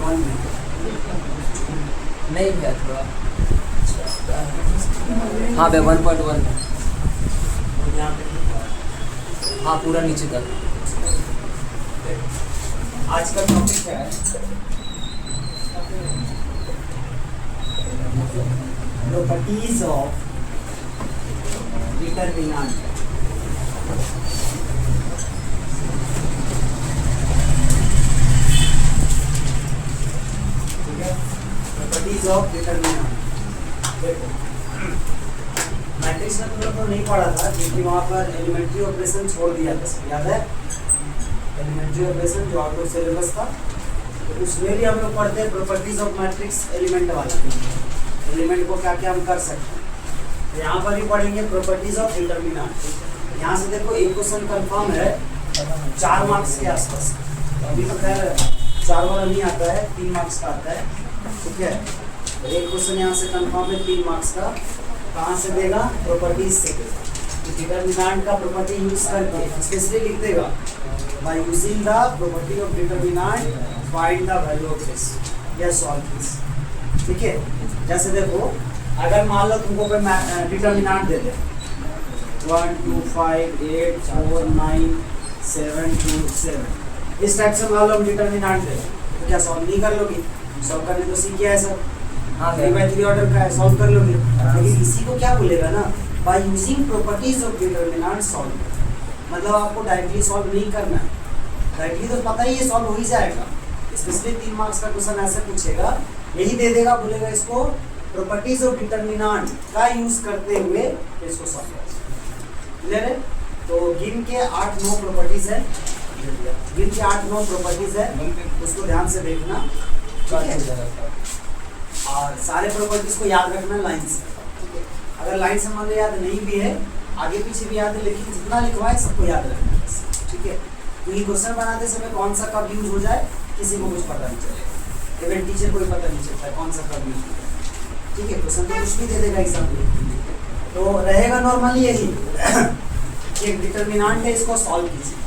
1 में नहीं भैया थोड़ा हाँ भैया 1.1 में यहाँ पे हाँ पूरा नीचे तक। आज का टॉपिक क्या है? Properties of determinant. ठीक है, प्रॉपर्टीज ऑफ डिटरमिनेंट। देखो मैट्रिक्स में तुम लोग तो नहीं पढ़ा था क्योंकि वहाँ पर एलिमेंट्री ऑपरेशन छोड़ दिया था, याद है? एलिमेंट्री ऑपरेशन जो आउट ऑफ सिलेबस था, तो उसमें भी हम लोग पढ़ते हैं प्रॉपर्टीज ऑफ मैट्रिक्स एलिमेंट वाला, एलिमेंट को क्या क्या हम कर सकते हैं। तो यहाँ पर भी पढ़ेंगे प्रॉपर्टीज ऑफ डिटरमिनेंट। यहाँ से देखो एक क्वेश्चन कंफर्म है 4 मार्क्स के आसपास, तो अभी तो खैर 4 वाला नहीं आता है, 3 मार्क्स का आता है। ठीक है, तो एक क्वेश्चन यहाँ से कंफर्म है 3 मार्क्स का। कहाँ से देगा? प्रॉपर्टीज से देगा। तो डिटरमिनेंट का प्रॉपर्टी यूज करके स्पेशली लिख देगा by using the property of determinant find the value of this या solve this। ठीक है, जैसे देखो अगर मान लो तुमको कोई डिटरमिनेंट दे दे 1 2 5 8 4 9 7 2 7, इस टाइप से मान लो हम डिटरमिनेंट दे तो क्या सॉल्व नहीं कर लोगे? सॉल्व करने तो सीख गया है सब, हाँ 3/3 ऑर्डर का है, सॉल्व कर लोगे। लेकिन इसी को क्या बोलेगा ना, by using properties of determinant solve। मतलब आपको डायरेक्टली सॉल्व नहीं करना है, डायरेक्टली तो पता ही है सॉल्व हो ही जाएगा। स्पेशली 3 मार्क्स का क्वेश्चन ऐसे पूछेगा, यही दे देगा, बोलेगा इसको प्रॉपर्टीज ऑफ डिटरमिनेंट का यूज करते हुए इसको सॉल्व करें। क्लियर है? तो गिन के 8-9 प्रॉपर्टीज है, गिन के 8-9 प्रॉपर्टीज है, उसको ध्यान से देखना। ठीक है, और सारे प्रॉपर्टीज को याद रखना लाइन से। ठीक है, अगर लाइन से मान लो याद नहीं भी है, आगे पीछे भी याद है, लेकिन जितना लिखवाए सबको याद रखना है। ठीक है, क्योंकि क्वेश्चन बनाते समय कौन सा कब यूज हो जाए किसी को कुछ पता नहीं चलेगा, इवन टीचर को भी पता नहीं चलता कौन सा कब यूज हो जाए। ठीक है, क्वेश्चन तो कुछ भी दे देगा एग्जाम में, तो रहेगा नॉर्मली यही एक डिटरमिनेंट है, इसको सॉल्व कीजिए।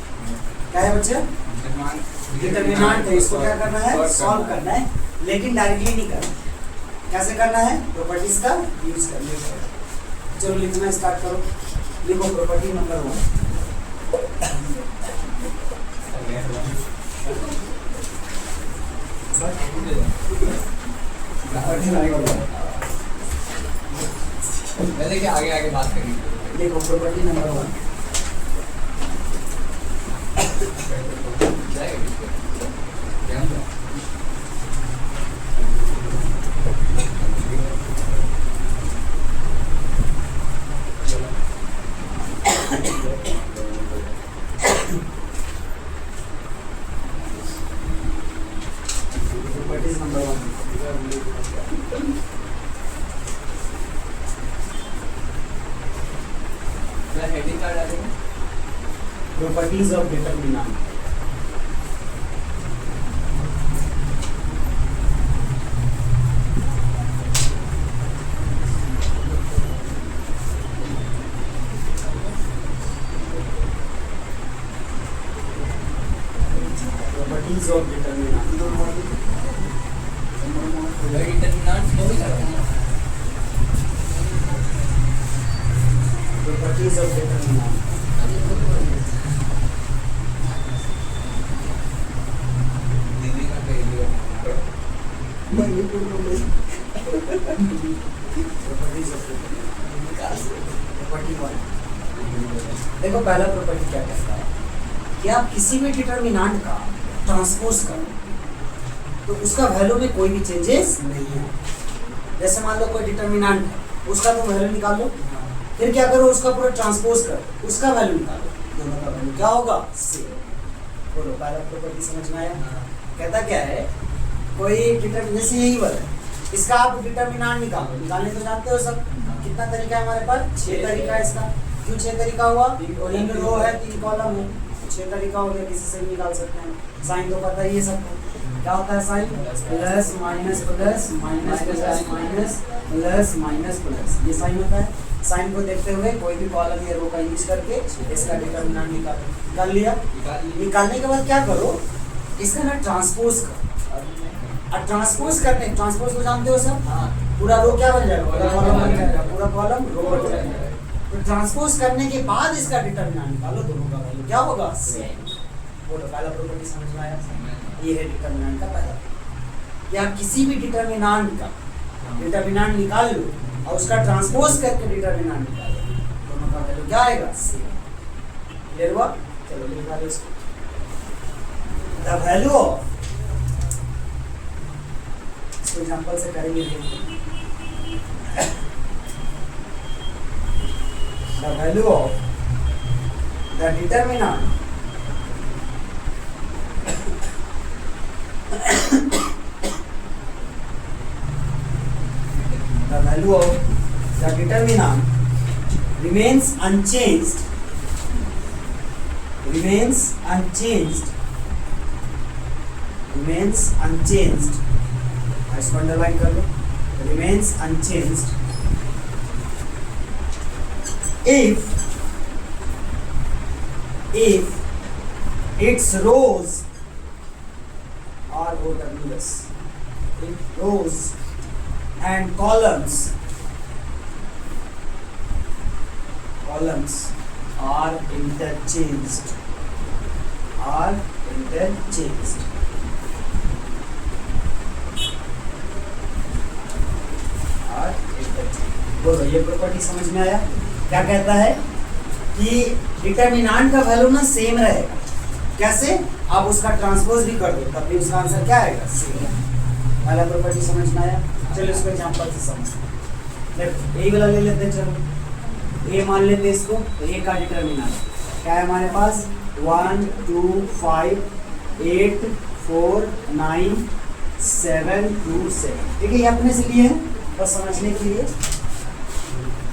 क्या है बच्चे? डिटरमिनेंट है, इसको क्या करना है? सॉल्व करना है, लेकिन डायरेक्टली नहीं करना। कैसे करना है? प्रॉपर्टीज का यूज करना है। चलो लिखना स्टार्ट करो, लिखो प्रॉपर्टी नंबर 1। पहले क्या आगे आगे बात करेंगे। देखो property number 1, properties of determinant। properties of determinant। properties of determinant। देखो पहला प्रॉपर्टी क्या कहता है कि आप किसी भी डिटरमिनेंट का ट्रांसपोज करो तो उसका वैल्यू में कोई भी चेंजेस नहीं है। जैसे मान लो कोई डिटरमिनेंट है, उसका तो वैल्यू निकालो, फिर क्या करो उसका पूरा ट्रांसपोज करो, उसका वैल्यू निकालो, दोनों का वैल्यू क्या होगा? सेम। बोलो पहला प्रॉपर्टी समझ में आया? कहता क्या है, कोई डिटरमिनेंट जैसे यही वाला, इसका आप डिटरमिनेंट निकालो, निकालने तो जानते हो सब, कितना तरीका है हमारे पास? 6 तरीका है इसका। क्यों 6 तरीका हुआ? 3 रो है 3 कॉलम है, 6 तरीका हो गया, किसी से भी निकाल सकते हैं। साइन तो पता ही है सबको, क्या होता है sign? Plus minus plus minus plus minus plus minus plus, ये साइन होता है। साइन को देखते हुए कोई भी कॉलम या रो का यूज करके इसका डिटरमिनेंट निकाल लिया। निकालने के बाद क्या करो, इसका ना ट्रांसपोज करो। और ट्रांसपोज को जानते हो सब, हाँ पूरा रो क्या बन जाएगा, पूरा कॉलम बन जाएगा, पूरा कॉलम रो बन जाएगा। तो ट्रांसपोज करने के बाद इसका डिटरमिनेंट निकालो, दोनों का वैल्यू क्या होगा, सेम। बोलो पहला प्रॉपर्टी समझ में आया, ये है डिटरमिनेंट का पहला। या किसी भी डिटरमिनेंट का डिटरमिनेंट निकाल लो और उसका ट्रांसपोज करके डिटरमिनेंट निकालो, दोनों का वैल्यू क्या आएगा, सेम। क्लियर हुआ? चलो लिखा लो इसको। द वैल्यू ऑफ, इसको एग्जांपल से करेंगे, the value of the determinant the value of the determinant remains unchanged इसको अंडरलाइन कर लो, remains unchanged if its rows are OWS, if rows and columns are interchanged. बोलो ये प्रॉपर्टी समझ में आया? क्या कहता है कि डिटरमिनेंट का वैल्यू ना सेम रहेगा। कैसे? आप उसका ट्रांसपोज भी कर दो तब भी उसका आंसर क्या आएगा, सेम। पहला प्रॉपर्टी समझ में आया? चलो इसको एग्जांपल से समझते हैं। यही वाला ले लेते हैं, चलो ए मान लेते हैं इसको। तो ए का डिटरमिनेंट क्या है हमारे पास, 1 2 5 8 4 9 7 2 7। ठीक है, ये अपने से लिए है बस समझने के लिए,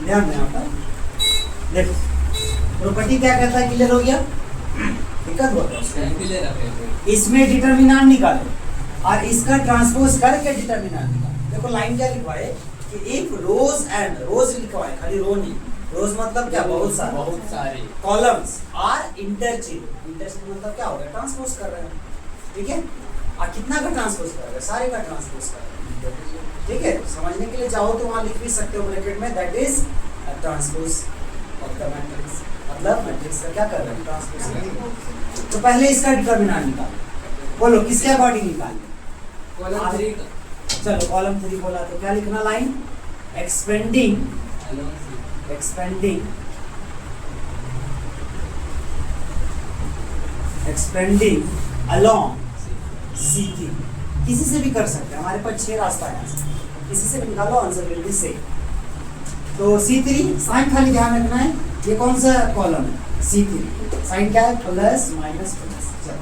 ध्यान दें आप। देखो प्रॉपर्टी क्या कहता है, क्लियर हो गया? दिक्कत होता है इसमें डिटरमिनेंट निकालो और इसका ट्रांसपोज करके डिटरमिनेंट निकालो। देखो लाइन क्या लिखवा है कि इफ रोज एंड रोज लिखवा है, खाली रो नहीं, रोज मतलब क्या, बहुत सारे कॉलम्स आर इंटरचेंज मतलब क्या हो गया, ट्रांसपोज कर रहे हैं। ठीक है, और कितना का ट्रांसपोज कर रहे हैं, सारे का ट्रांसपोज कर रहे हैं। ठीक है, समझने के लिए चाहो तो वहां लिख भी सकते हो ब्रैकेट में, that is transpose of the matrix, मतलब मैट्रिक्स का क्या कर रहे हैं, ट्रांसपोज कर रहे हैं। तो पहले इसका डिटरमिनेंट निकालो। बोलो किसके अकॉर्डिंग निकालें, कॉलम 3 का। चलो कॉलम 3 बोला तो क्या लिखना, लाइन एक्सपेंडिंग अलोंग C3। किसी से भी कर सकते हैं, हमारे पास 6 रास्ता है, किसी से भी निकालो, आंसर विल बी सेम। तो C3 साइन खाली ध्यान रखना है, ये कौन सा कॉलम है, C3 साइन क्या है, प्लस माइनस प्लस। चलो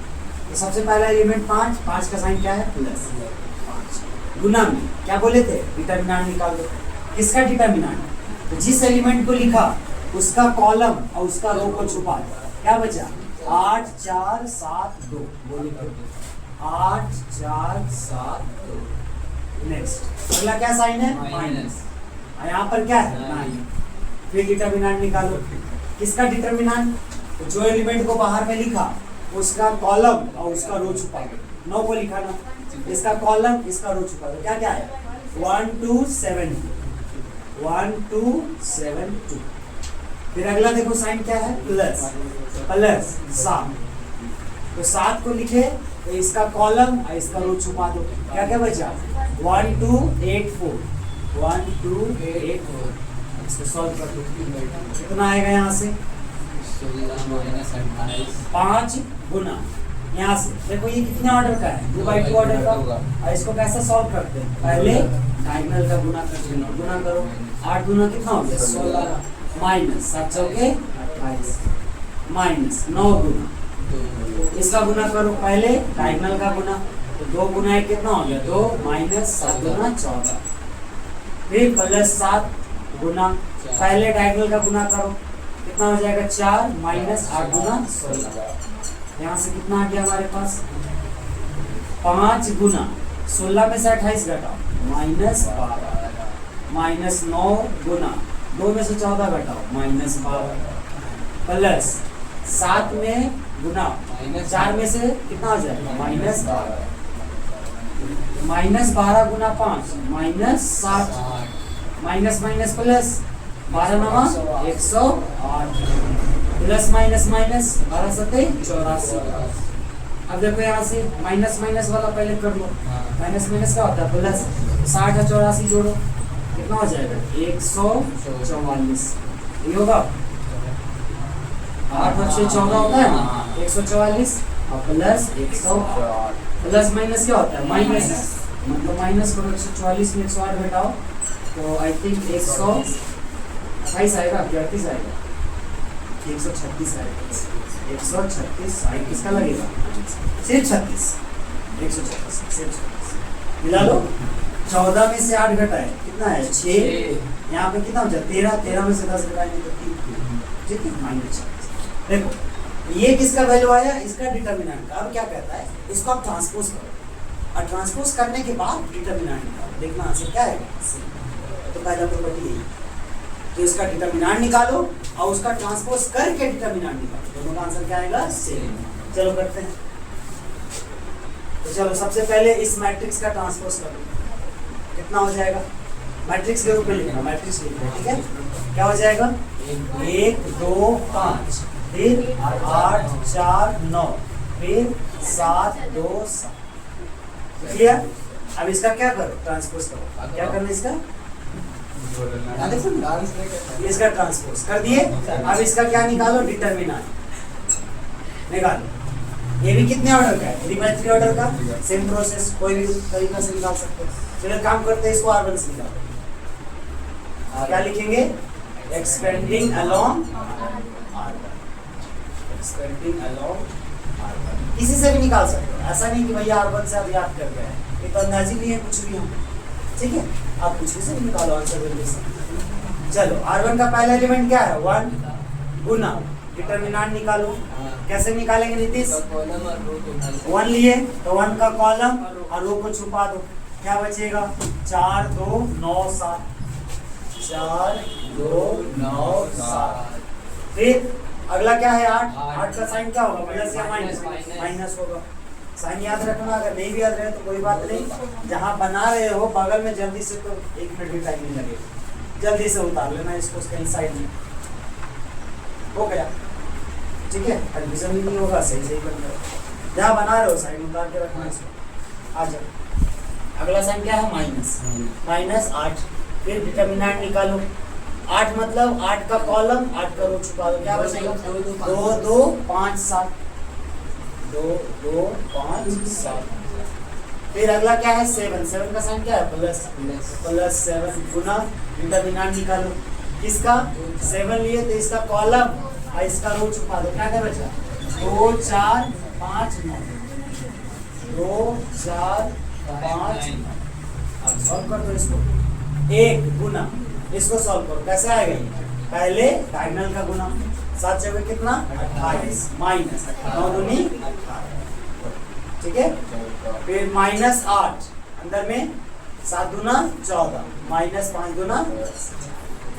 तो सबसे पहला एलिमेंट 5 का साइन क्या है, प्लस 5। गुना में क्या बोले थे, डिटरमिनेंट निकाल दो। किसका डिटरमिनेंट, तो जिस एलिमेंट को लिखा उसका कॉलम और उसका रो को छुपा दो, क्या बचा, 8 4 7 2। बोलिए 8 4 7 2। नेक्स्ट अगला क्या साइन है, माइनस, और यहाँ पर क्या है, 9। फिर डिटरमिनेंट निकालो। किसका डिटरमिनेंट, तो जो एलिमेंट को बाहर में लिखा उसका कॉलम और उसका रो छुपा दो। 9 को लिखा ना, इसका कॉलम इसका रो छुपा दो, क्या क्या है, 1 2 7 2 1 2 7 2। फिर अगला देखो साइन क्या है, प्लस 7। तो 7 को लिखे तो इसका कॉलम और इसका रो छुपा दो, क्या क्या बचा, 1 2 8 4 1 2 8 4। इसको सॉल्व कर दो, कितना आएगा यहाँ से, 5 गुना यहाँ से। देखो ये कितने ऑर्डर का है, 2/2 ऑर्डर का। और इसको कैसे सॉल्व करते हैं, पहले डायगोनल का गुना करते हैं, गुना करो। 8 गुना कितना हो गया, 16, माइनस 7 चौके 28, माइनस 9 गुना इसका गुना करो, पहले डायगोनल का गुना। तो 2 गुना 1 कितना हो गया, 2 माइनस 7 गुना 14। फिर प्लस 7 गुना, पहले डायगोनल का गुना करो, कितना हो जाएगा, 4 माइनस 8 गुना 16। यहाँ से कितना आ गया हमारे पास, 5 गुना 16 में से 28 घटाओ, माइनस 12, माइनस 9 गुना 2 में से 14 घटाओ, माइनस 12, प्लस 7 में गुना 4 में से कितना हो जाएगा, माइनस 12। -12 गुना 5 -60, माइनस माइनस प्लस 12 नमा 108, प्लस माइनस माइनस 12 सत्ते 84। अब देखो यहाँ से माइनस माइनस वाला पहले कर लो, माइनस माइनस क्या होता है प्लस, 60 और 84 जोड़ो कितना हो जाएगा 144। ये होगा 8 और 6 14 होता है ना, 144 और प्लस 108, प्लस माइनस क्या होता है माइनस, मतलब माइनस करो 144 में 108 घटाओ तो आई थिंक 128 आएगा, 38 आएगा, 136 आएगा, 136 किसका लगेगा सिर्फ 36, 136 सिर्फ 36 मिला लो। 14 में से 8 घटाए कितना है 6, यहाँ पे कितना हो जाए 13, 13 में से 10 घटाएंगे तो 3, ठीक है -36। देखो ये किसका वैल्यू आया, इसका डिटर्मिनेंट का। अब क्या कहता है इसको आप ट्रांसपोज करो और ट्रांसपोज करने के बाद डिटर्मिनेंट निकालो, देखना आंसर क्या है। तो पहला प्रॉपर्टी यही, तो इसका डिटर्मिनेंट निकालो और उसका ट्रांसपोज करके डिटर्मिनेंट निकालो, दोनों का आंसर क्या आएगा सेम। चलो करते हैं, तो चलो सबसे पहले इस मैट्रिक्स का ट्रांसपोज करो, कितना हो जाएगा मैट्रिक्स के रूप में लिखना, मैट्रिक्स लिखना, ठीक है। क्या हो जाएगा 1 2 5, फिर 8 4 9, फिर 7 2 7, क्लियर। अब इसका क्या करो ट्रांसपोज करो, क्या करना इसका, देखो इसका ट्रांसपोज कर दिए। अब इसका क्या निकालो डिटर्मिनेंट निकालो। ये भी कितने ऑर्डर का है, 3/3 ऑर्डर का, सेम प्रोसेस कोई भी तरीका से निकाल सकते हो। चलो काम करते हैं, इसको R1 से निकालो। क्या लिखेंगे expanding along R1, expanding along R1। किसी से भी निकाल सकते हो, ऐसा नहीं कि भैया R1 से आप याद कर गए, ये तो अंदाजी नहीं है कुछ भी हम, ठीक है। आप कुछ भी से निकालो आंसर जल्दी से। चलो R1 का पहला एलिमेंट क्या है 1 गुना डिटर्मिनेंट निकालो। कैसे निकालेंगे नीतीश, 1 लिए तो 1 का कॉलम और रो को छुपा दो, क्या बचेगा 4 2 9 7, 4 2 9 7। फिर अगला क्या है 8, 8 का साइन क्या होगा प्लस या माइनस, माइनस होगा। साइन याद रखना, अगर नहीं भी याद रहे तो कोई बात नहीं, जहाँ बना रहे हो बगल में जल्दी से, तो 1 मिनट भी टाइम नहीं लगेगा, जल्दी से उतार लेना इसको कहीं साइड में, हो गया ठीक है। कन्फ्यूजन भी नहीं होगा, सही सही बन गया। जहाँ बना रहे हो साइन उतार के रखना इसको। आ जाओ अगला साइन क्या है माइनस, -8, फिर डिटर्मिनेंट निकालो। 8 मतलब 8 का कॉलम 8 का रो छुपा दो, क्या बचेगा 2 2 5 7, 2 2 5 7। फिर अगला क्या है 7, 7 का साइन क्या है प्लस 7 गुना डिटर्मिनेंट निकालो। किसका 7 लिए तो इसका कॉलम और इसका रो छुपा दो, क्या बचा 2 4 5 9, 2 4 5 9। अब सॉल्व कर दो इसको, 1 गुना इसको सॉल्व करो, कैसे आएगा ये पहले डायगोनल का गुना, 7 जगह कितना 28 माइनस 9 दूनी 18, ठीक है। फिर -8 अंदर में 7 दूना 14, -5 दूना,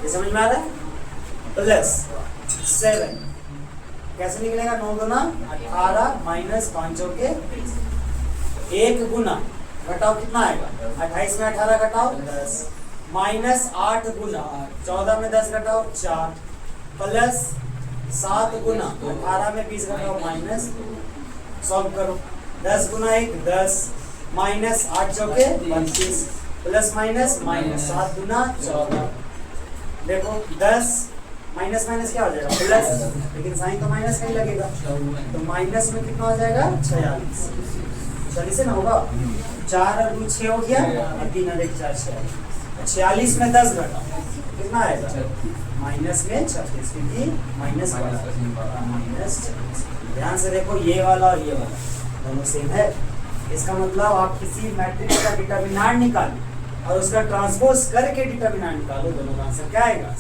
ये समझ में आ रहा है, प्लस 7 कैसे निकलेगा 9 दूना 18 -5 चौके 1 गुना घटाओ कितना आएगा 28 में 18 घटाओ 10, -8 गुना 14 में 10 घटाओ 4, प्लस 7 गुना 18 में 20 घटाओ माइनस, सॉल्व करो 10 गुना 1 10, -8 चौके 32, प्लस माइनस 7 गुना 14। देखो 10 माइनस माइनस क्या हो जाएगा प्लस, लेकिन साइन तो माइनस का ही लगेगा, तो माइनस में कितना हो जाएगा 46, 46 से ना होगा, 4 और 2 6 हो गया और 3 और 1 4 46 में 10 घटाओ कितना आएगा माइनस में 36, क्योंकि माइनस -46। ध्यान से देखो ये वाला और ये वाला दोनों सेम है, इसका मतलब आप किसी मैट्रिक्स का डिटर्मिनेंट निकालो और उसका ट्रांसपोज करके डिटर्मिनेंट निकालो, दोनों का आंसर क्या आएगा।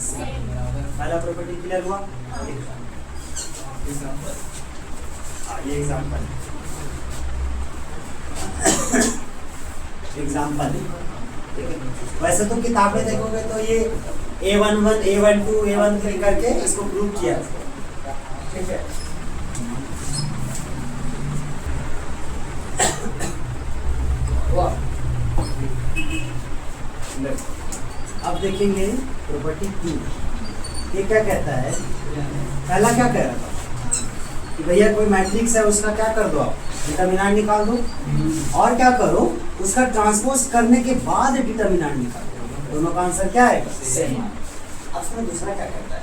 पहला प्रॉपर्टी क्लियर हुआ। ये एग्जाम्पल वैसे तो किताबें देखोगे तो ये A11 A12 A13 करके इसको प्रूव किया, ठीक है। वाह देखेंगे प्रॉपर्टी 2। ये क्या कहता है, पहला क्या कह रहा था कि भैया कोई मैट्रिक्स है उसका क्या कर दो आप डिटर्मिनेंट निकाल दो, और क्या करो उसका ट्रांसपोज करने के बाद डिटर्मिनेंट निकाल दो, दोनों का आंसर क्या आएगा सेम। अब सुनो दूसरा क्या कहता है,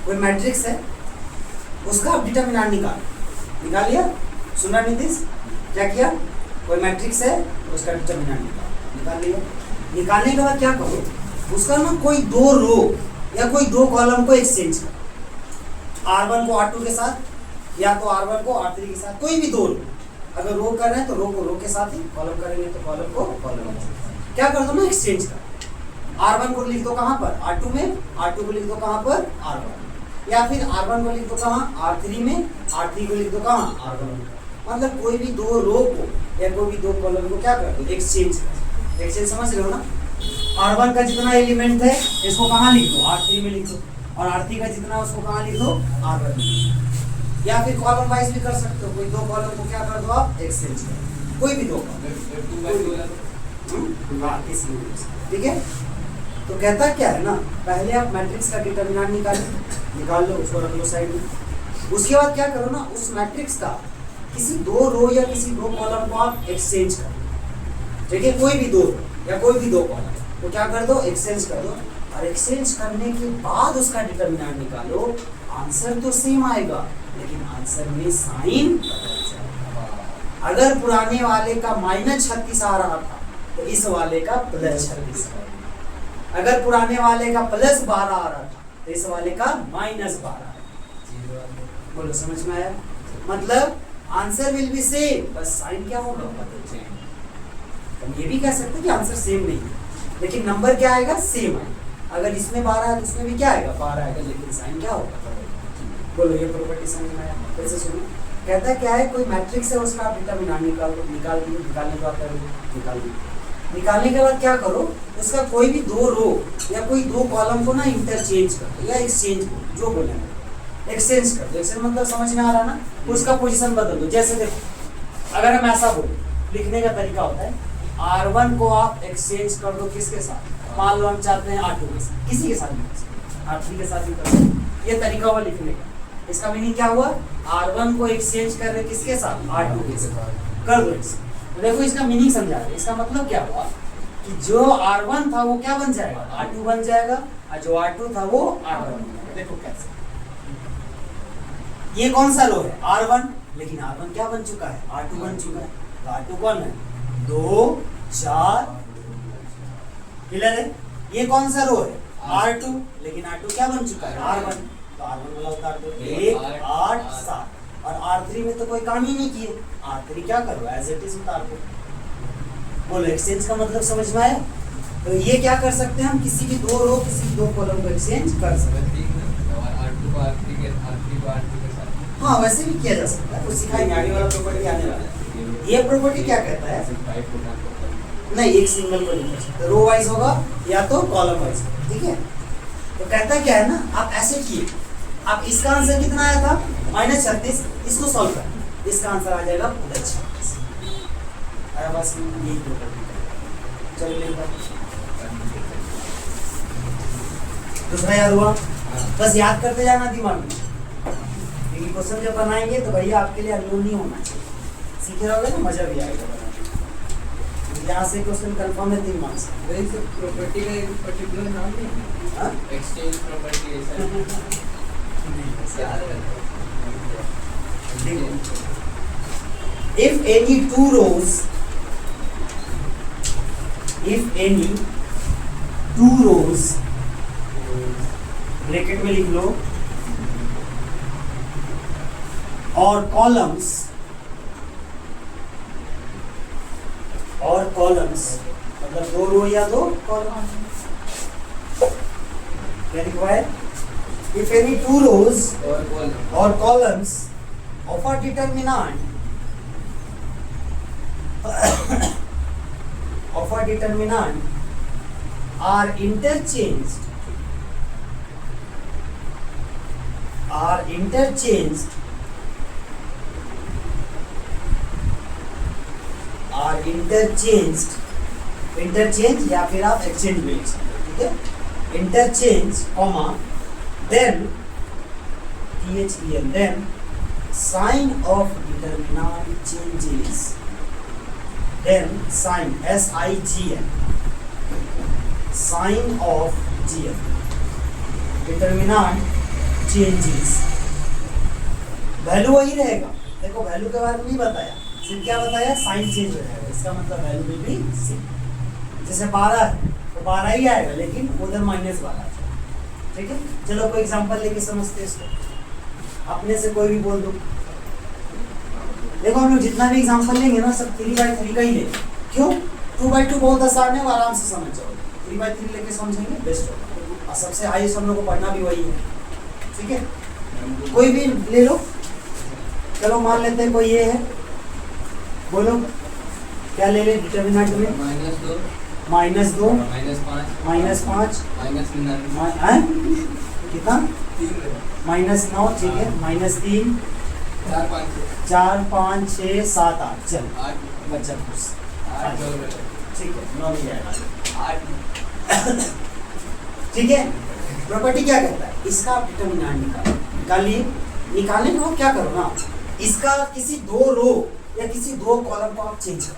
कोई मैट्रिक्स है उसका आप डिटर्मिनेंट निकाल लिया। सुना नीतीश क्या किया, कोई मैट्रिक्स है उसका डिटर्मिनेंट निकाल लिया। निकालने के बाद क्या करो उसका ना कोई दो रो या कोई दो कॉलम को एक्सचेंज करो, R1 को R2 के साथ या तो R1 को R3 के साथ, कोई भी दो रो। अगर रो कर रहे हैं तो रो को रो के साथ ही, कॉलम करेंगे तो कॉलम को कॉलम के साथ। क्या कर दो ना एक्सचेंज कर, R1 को लिख दो कहाँ पर R2 में, R2 को लिख दो कहाँ पर R1, या फिर R1 को लिख दो कहाँ R3 में, R3 को लिख दो कहाँ R1 में। मतलब कोई भी दो रो को या कोई भी दो कॉलम को क्या कर दो एक्सचेंज कर। एक्सचेंज समझ रहे हो ना, R1 का जितना एलिमेंट है इसको कहाँ लिख दो R3 में लिख दो, और R3 का जितना उसको कहाँ लिख दो R1 में। या फिर कॉलम वाइज भी कर सकते हो, कोई दो कॉलम को क्या कर दो आप एक्सचेंज कर, कोई भी दो कॉलम, ठीक है। तो कहता क्या है ना, पहले आप मैट्रिक्स का डिटर्मिनेंट निकाल लो, उसको रख लो साइड में। उसके बाद क्या करो ना, उस मैट्रिक्स का किसी दो रो या किसी दो कॉलम को आप एक्सचेंज करो, ठीक है। कोई भी दो या कोई भी दो कॉलम तो क्या कर दो एक्सचेंज कर दो, और एक्सचेंज करने के बाद उसका डिटर्मिनेंट निकालो। आंसर तो सेम आएगा लेकिन आंसर में साइन बदल जाएगा। अगर पुराने वाले का -36 आ रहा था तो इस वाले का +36, अगर पुराने वाले का +12 आ रहा था तो इस वाले का -12। बोलो समझ में आया, मतलब आंसर विल बी सेम, बस साइन क्या होगा बदल जाएगा। हम ये भी कह सकते हैं कि आंसर सेम नहीं है लेकिन नंबर क्या आएगा सेम आएगा। अगर इसमें 12 है तो उसमें भी क्या आएगा 12 आएगा, लेकिन साइन क्या होगा। बोलो ये प्रॉपर्टी समझ में आया, फिर से सुनो। कहता क्या है, कोई मैट्रिक्स है उसका आप डिटर्मिनेंट निकाल दो, निकालने के बाद निकाल दो। निकालने के बाद क्या करो, उसका कोई भी दो रो या कोई दो कॉलम को ना इंटरचेंज कर दो या एक्सचेंज कर, जो बोलेंगे एक्सचेंज कर दो। एक्सचेंज मतलब समझ में आ रहा ना, उसका पोजीशन बदल दो। जैसे देखो अगर हम ऐसा बोले, लिखने का तरीका होता है R1 को आप एक्सचेंज कर दो किसके साथ, मान लो हम चाहते हैं R2 के साथ, किसी के साथ भी, R3 के साथ भी कर दो। ये तरीका हुआ लिखने का। इसका मीनिंग क्या हुआ, R1 को एक्सचेंज कर रहे किसके साथ R2 के साथ, कर दो इसे। तो देखो इसका मीनिंग समझा रहे, इसका मतलब क्या हुआ कि जो R1 था वो क्या बन जाएगा R2 बन जाएगा, और जो R2 था वो R1 बन जाएगा। देखो कैसे, ये कौन सा रो है R1, लेकिन R1 क्या बन चुका है R2 बन चुका है। तो R2 कौन है 2 4, क्लियर है। ये कौन सा रो है R2, लेकिन R2 क्या बन चुका है R1, तो R1 वाला उतार दो 1 8 7, और R3 में तो कोई काम ही नहीं किए, R3 क्या करो एज इट इज उतार दो। बोलो एक्सचेंज का मतलब समझ में आया। तो ये क्या कर सकते हैं हम, किसी भी दो रो किसी दो कॉलम को एक्सचेंज कर सकते हैं। हाँ वैसे भी किया जा सकता है, वो सिखाएंगे आगे वाला प्रॉपर्टी आने वाला है। ये प्रॉपर्टी क्या कहता है, नहीं एक सिंगल को नहीं कर सकते, रो वाइज होगा या तो कॉलम वाइज, ठीक है। तो कहता क्या है ना, आप ऐसे किए, आप इसका आंसर कितना आया था -36, इसको सॉल्व कर, इसका आंसर आ जाएगा +36। अरे बस यही प्रॉपर्टी, चलिए दूसरा याद हुआ, बस याद करते जाना दिमाग में, क्योंकि क्वेश्चन जब बनाएंगे तो भैया आपके लिए अननोन नहीं होना चाहिए, सीखे रहोगे ना मजा भी आएगा बनाने। यहाँ से क्वेश्चन कंफर्म है 3 मार्क्स। प्रॉपर्टी का एक पर्टिकुलर नाम नहीं है, हाँ एक्सचेंज प्रॉपर्टी ऐसा याद है। If any two rows bracket में लिख लो, और कॉलम्स मतलब दो रो या दो कॉलम, क्या लिखा है, if any two rows or columns of a determinant are interchanged interchange या फिर आप एक्सचेंज भी लिख सकते हो, ठीक है। interchange, comma, then THEN, then sign of determinant changes, then sign SIGN, sign of GN, determinant changes, value वही रहेगा। देखो वैल्यू के बारे में नहीं बताया, सिर्फ क्या बताया, साइन चेंज हो जाएगा, इसका मतलब वैल्यू विल बी सेम। जैसे 12 है तो 12 ही आएगा, लेकिन उधर -12 है। ठीक है, चलो कोई एग्जांपल लेके समझते हैं इसको। अपने से कोई भी बोल दो। देखो हम लोग जितना भी एग्जांपल लेंगे ना, सब 3/3 का ही लेंगे। क्यों? 2/2 बहुत आसान है, आराम से समझ जाओगे। 3/3 लेके समझेंगे बेस्ट होगा, और सबसे हाईएस्ट हम लोग को पढ़ना भी वही है। ठीक है, कोई भी ले लो। चलो मान लेते हैं कोई ये है, बोलो क्या ले ले डिटर्मिनेंट में? -2, -2, -5, कितना? -9, ठीक है, -3, 4, 5, 6, 7, 8, चल 8 बच्चा खुश, ठीक है, 9 मिल जाएगा। ठीक है, प्रॉपर्टी क्या कहता है, इसका आप डिटर्मिनेंट निकालिए। निकालने के बाद क्या करो ना, इसका किसी 2 रो या किसी 2 कॉलम को आप चेंज करो,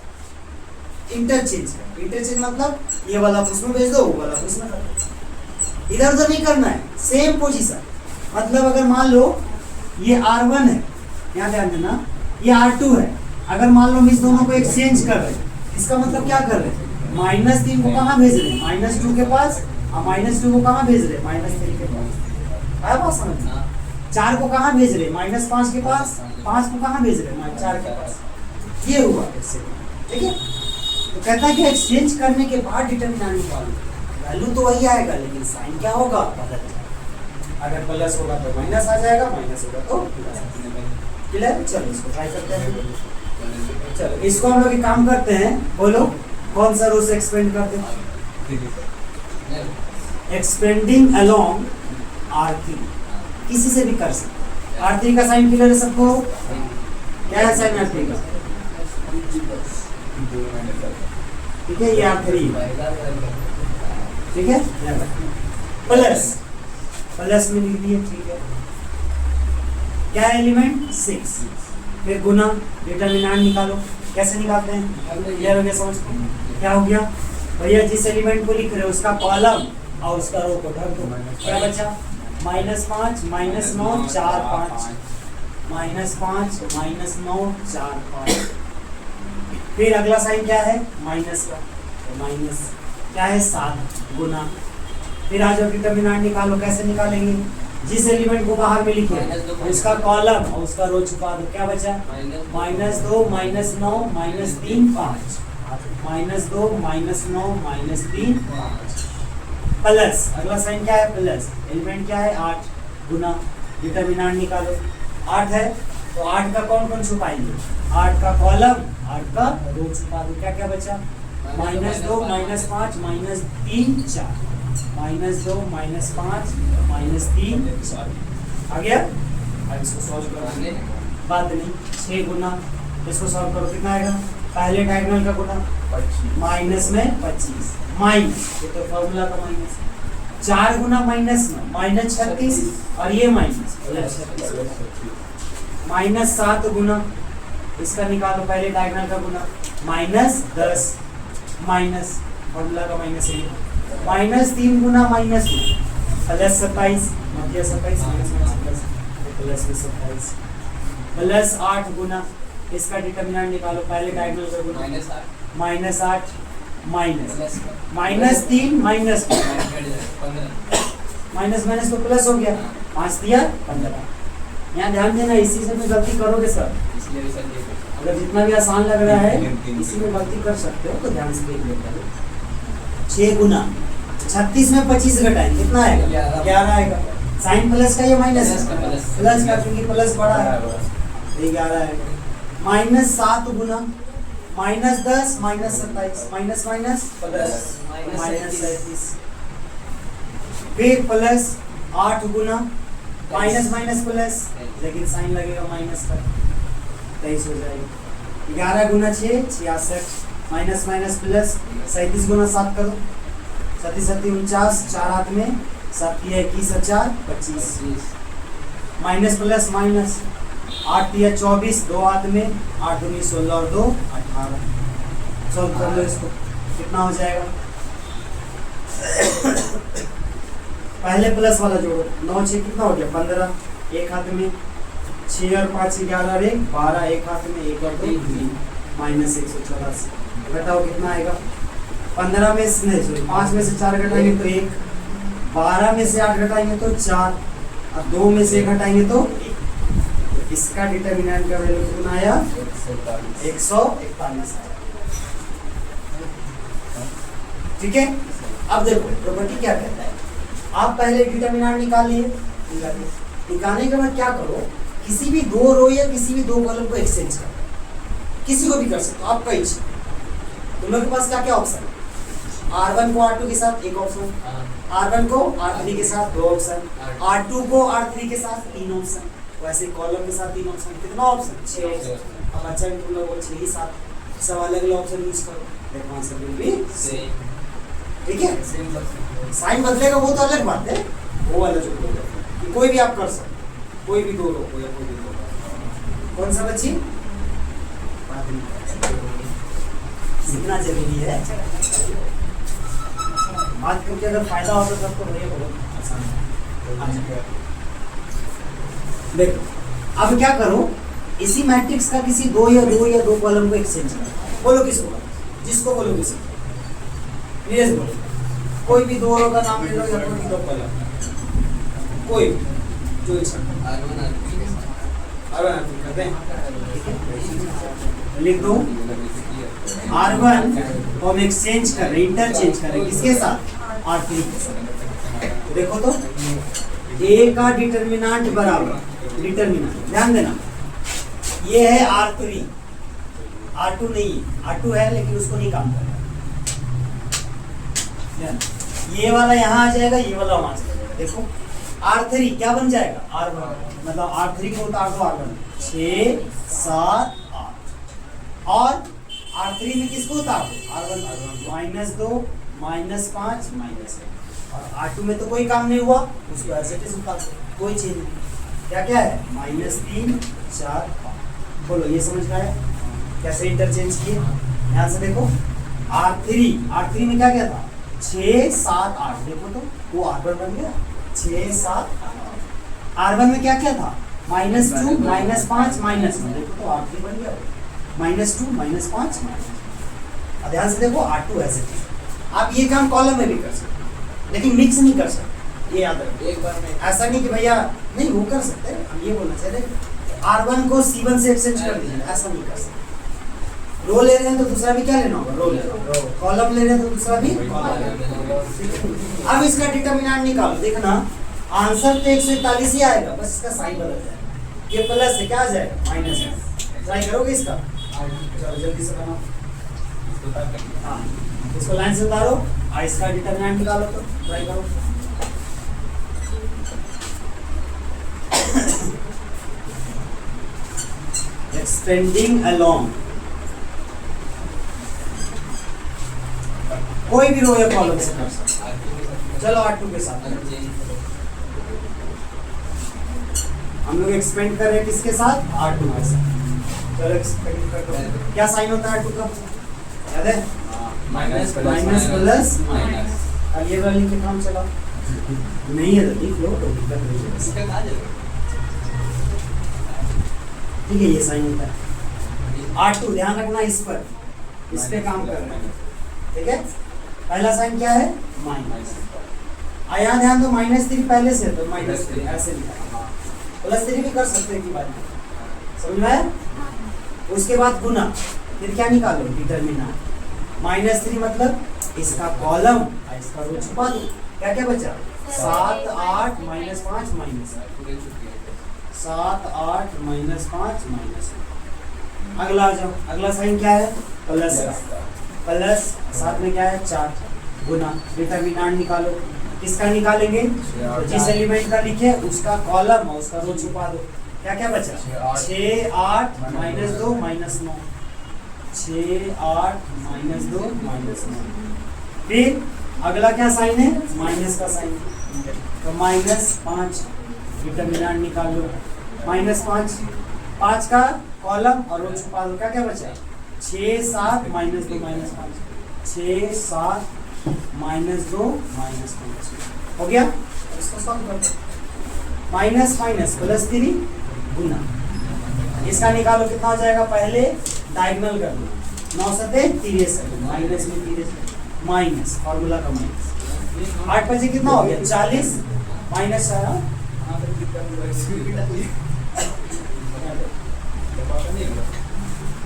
इंटरचेंज करो। इंटरचेंज मतलब ये वाला उसमें भेज दो, वो वाला उसमें कर दो, इधर उधर नहीं करना है, सेम पोजीशन। मतलब अगर मान लो ये R1 है, यहाँ ध्यान देना, ये R2 है, अगर मान लो हम इस दोनों को एक्सचेंज कर रहे हैं, इसका मतलब क्या कर रहे हैं, -3 को कहाँ भेज रहे हैं, -2 के पास, और -2 को कहाँ भेज रहे हैं, -3 के पास। आया बात समझ में? 4 को कहाँ भेज रहे हैं, -5 के पास, 5 को कहाँ भेज रहे हैं, 4 के पास। ये हुआ इससे। ठीक है, तो कहता है कि एक्सचेंज करने के बाद डिटर्मिनेंट निकालो, वैल्यू तो वही आएगा, लेकिन साइन क्या होगा, बदल जाएगा। अगर प्लस होगा तो माइनस आ जाएगा, माइनस होगा तो प्लस आ जाएगा। क्लियर? चलो इसको ट्राई करते हैं। चलो इसको हम लोग एक काम करते हैं, बोलो कौन सा रो से एक्सपेंड करते हैं? एक्सपेंडिंग अलोंग R3, किसी से भी कर सकते। R3 का साइन क्लियर है सबको? क्या है साइन R3 का? ठीक है, ये R3, ठीक है, प्लस प्लस में लिख दिए। ठीक है, क्या एलिमेंट 6, फिर गुना, डिटर्मिनेंट निकालो। कैसे निकालते हैं, क्लियर हो गया? समझ को क्या हो गया भैया, जिस एलिमेंट को लिख रहे हो उसका कॉलम और उसका रो को ढक दो। क्या बचा, -5, -9, 4, 5, -5, -9, 4, 5। फिर अगला साइन क्या है, माइनस का, तो माइनस क्या है, 7 गुना। फिर आज डिटर्मिनेंट निकालो। कैसे निकालेंगे, जिस एलिमेंट को बाहर में लिखे उसका कॉलम और उसका रो छुपा दो। क्या बचा, -2, -9, -3, 5, -2, -9, -3, 5 प्लस। अगला साइन क्या है, प्लस। एलिमेंट क्या है, 8 गुना। डिटर्मिनेंट निकालो। 8 है तो 8 का कौन कौन छुपाएंगे, 8 का कॉलम, 8 का रो छुपा दो। क्या क्या बचा, -2, -5, -3, 4, -2, -5, -3, 4 आ गया। अब इसको सॉल्व करो, बात नहीं। 6 गुना, इसको सॉल्व करो, कितना आएगा, पहले डायगोनल का गुना, माइनस में 25, माइनस, ये तो फॉर्मूला का माइनस। 4 गुना -9, -36, और ये माइनस -7 गुना, इसका निकालो पहले डायगोनल का गुना, -10, माइनस फॉर्मूला का माइनस है, -3 गुना -9, प्लस 27, मध्य 27, प्लस में 27, प्लस 8 गुना, इसका डिटर्मिनेंट निकालो पहले डायगोनल का गुना, -8, माइनस -3, माइनस माइनस तो प्लस हो गया, 5 दिया 15। यहाँ ध्यान देना, इसी से में गलती करोगे सर, अगर जितना भी आसान लग रहा है इसी में गलती कर सकते हो, तो ध्यान से देख लेते। 6 गुना 36 में 25 घटाएं, कितना आएगा, 11 आएगा। साइन प्लस का या माइनस प्लस का, क्योंकि प्लस बड़ा है, 11 आएगा। -7 गुना -10, -27, माइनस माइनस प्लस, -37, फिर प्लस 8 गुना माइनस माइनस प्लस, लेकिन साइन लगेगा माइनस का, 23 हो जाएगा। 11 गुना 6, 66, माइनस माइनस प्लस, 37 गुना 7 करो, सती सती 49, 4 हाथ में, 7 तिया 21 और 4 25, माइनस प्लस माइनस, 8 तिया 24, 2 हाथ में, 8 दूनी 16 और 2 18। सॉल्व कर लो इसको, कितना हो जाएगा? पहले प्लस वाला जोड़ो, 9 6 कितना हो गया? 15, एक हाथ में, 6 और 5 11 और 1 12, एक हाथ में, 1 और 2 3, माइनस 184। बताओ कितना आएगा? 15 में से नहीं सॉरी 5 में से 4 घटाएंगे तो 1, 12 में से 8 घटाएंगे तो 4 और 2 में से 1 घटाएंगे तो 1। इसका डिटरमिनेंट का वैल्यू कितना आया? 141। ठीक है, अब देखो प्रॉपर्टी क्या कहता है। आप पहले डिटरमिनेंट निकाल लिए, निकालने के बाद क्या करो, किसी भी 2 रो या किसी भी 2 कॉलम को एक्सचेंज करो, किसी को भी कर सकते हो, आपका इच्छा। तुम लोग के पास क्या क्या ऑप्शन है? R1 को R2 के साथ एक ऑप्शन, R1 को R3 के साथ 2 ऑप्शन, R2 को R3 के साथ 3 ऑप्शन, वैसे कॉलम के साथ 3 ऑप्शन, कितना ऑप्शन? 6 ऑप्शन। अब अच्छा तुम लोग 6 ही 7 सब अलग अलग ऑप्शन यूज करो, देखो आंसर विल बी सेम। ठीक है, साइन बदलेगा वो तो अलग बात है, वो वाला जो कि कोई भी आप कर सकते, कोई भी 2 रो या कोई भी 2 रो। कौन सा बच्ची? सीखना जरूरी है बात, क्योंकि अगर फायदा होता तब तो नहीं बहुत आसान है। देखो अब क्या करो, इसी मैट्रिक्स का किसी 2 या 2 कॉलम को एक्सचेंज करो। बोलो किसको? जिसको बोलो किसी नीरज बोलो, कोई भी 2 रो का नाम ले लो या कोई भी 2 कॉलम, कोई जो इच्छा करते हैं। लिख दो R1 को हम एक्सचेंज कर रहे, इंटरचेंज कर रहे, किसके साथ? R3 के साथ। देखो तो A का डिटरमिनेंट बराबर, डिटरमिनेंट ध्यान देना, ये है R3, R2 नहीं, R2 है लेकिन उसको नहीं काम करना। ये वाला यहाँ आ जाएगा, ये वाला वहां जाएगा। देखो R3 क्या बन जाएगा? R1, मतलब R3 को उतार दो R1, 6 7 8, और R3 में किसको उतार दो? R1 -2 -5 -1, और R2 में तो कोई काम नहीं हुआ, उसको ऐसे कैसे उतार दो, कोई चीज नहीं। क्या क्या है? -3 4 5। बोलो ये समझ में आया कैसे इंटरचेंज किए? ध्यान से देखो, R3 में क्या क्या था? 6 7 8, देखो तो वो R1 बन गया, 6 7 8। R1 में क्या क्या था? -2 -5 -1, देखो तो R3 बन गया, -2 -5 -1। ध्यान से देखो R2 ऐसे थे। आप ये काम कॉलम में भी कर सकते, लेकिन मिक्स नहीं कर सकते, ये याद रखो। एक बार में ऐसा नहीं कि भैया नहीं वो कर सकते, हम ये बोलना चाह रहे R1 को C1 से एक्सचेंज कर दीजिए, ऐसा नहीं कर सकते। रो ले रहे हैं तो दूसरा भी क्या लेना होगा? रो ले रो। कॉलम ले रहे हैं तो दूसरा भी कॉलम। अब इसका डिटरमिनेंट निकालो, देखना आंसर तो 141 ही आएगा, बस इसका साइन बदल जाएगा, ये प्लस है, क्या आ जाएगा? माइनस है। ट्राई करोगे इसका? चलो जल्दी से बनाओ। हाँ, इसको लाइन से उतारो, इसका डिटरमिनेंट निकालो, तो ट्राई करो। एक्सटेंडिंग अलोंग, कोई भी रो या कॉलम से कर सकते। चलो R2 के साथ हम लोग एक्सपेंड कर रहे हैं, किसके साथ? R2 के साथ। चलो एक्सपेंड कर दो। क्या साइन होता है R2 का? याद है? Minus plus minus. अब ये वाला लिख के काम चला नहीं है तो लिख लो, तो दिक्कत नहीं है। ठीक है, ये साइन होता है R2, ध्यान रखना इस पर, इस पे काम कर रहे हैं। ठीक है, पहला साइन क्या है? माइनस। यहाँ ध्यान दो, -3 पहले से, तो -3 ऐसे लिखा, +3 भी कर सकते हैं की बात, समझ में आया? उसके बाद गुना, फिर क्या निकालो? डिटरमिनेंट। -3 मतलब इसका कॉलम और इसका रो छुपा दो, क्या क्या बचा? 7 8 -5 7 8 -5 -1। अगला आ जाओ, अगला साइन क्या है? प्लस प्लस, साथ में क्या है? 4 गुना। डिटरमिनेंट निकालो, किसका निकालेंगे? तो जिस एलिमेंट का लिखे उसका कॉलम और उसका रो छुपा दो, क्या क्या बचा? 6 8 -2 -9, 6 8 -2 -9, फिर अगला क्या साइन है, माइनस का साइन, तो -5 डिटर्मिनेंट निकाल लो, -5, 5 का कॉलम और रो छुपा दो, क्या क्या बचा, 6 7 -2 -5, 6 7 -2 -5 हो गया। इसको सॉल्व कर दो, माइनस माइनस प्लस 3 गुना, इसका निकालो कितना हो जाएगा, पहले डायगोनल कर लो, 9 सते 63, माइनस में 63 माइनस फॉर्मूला का माइनस, 8 बजे कितना हो गया 40 माइनस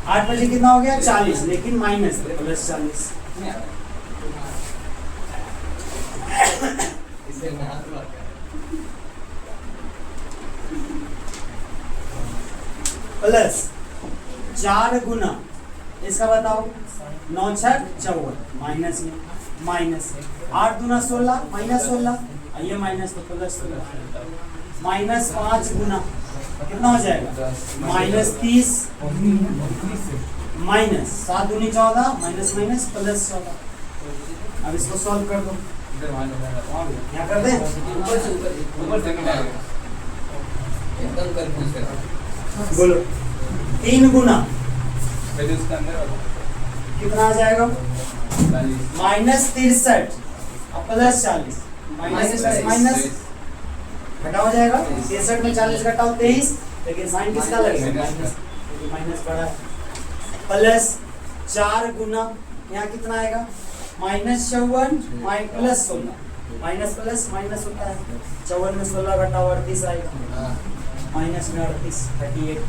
8 बजे कितना हो गया 40, लेकिन माइनस प्लस 40, प्लस 4 गुना इसका बताओ, 9 6 54 माइनस में माइनस 8 दूना 16 -16, ये माइनस तो प्लस -5 गुना कितना हो जाएगा -30 माइनस 7 दूनी 14 माइनस माइनस प्लस 14। अब इसको सॉल्व कर दो, क्या कर दे, बोलो 3 गुना कितना आ जाएगा -63 और प्लस 40, माइनस प्लस माइनस घटा हो जाएगा, 63 में 40 घटाओ 23, लेकिन साइन किसका लगेगा माइनस, माइनस बड़ा, प्लस 4 गुना यहाँ कितना आएगा -54 प्लस 16, माइनस प्लस माइनस होता है, 54 में 16 घटाओ 38 आएगा, माइनस में 38 38,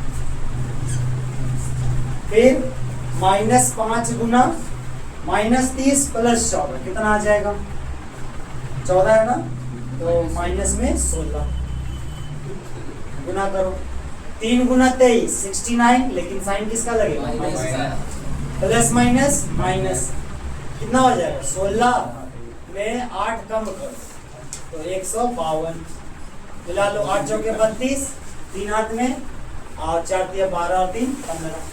फिर -5 गुना -30 प्लस 14 कितना आ जाएगा 14 है ना, तो माइनस में 16 गुना करो, 3 गुना 23 69, लेकिन साइन किसका लगेगा प्लस माइनस माइनस कितना हो जाएगा 16 में 8 कम करो तो 152, मिला लो 8 चौके 32, 3 हाथ में और 4 दिया 12 और 3 15,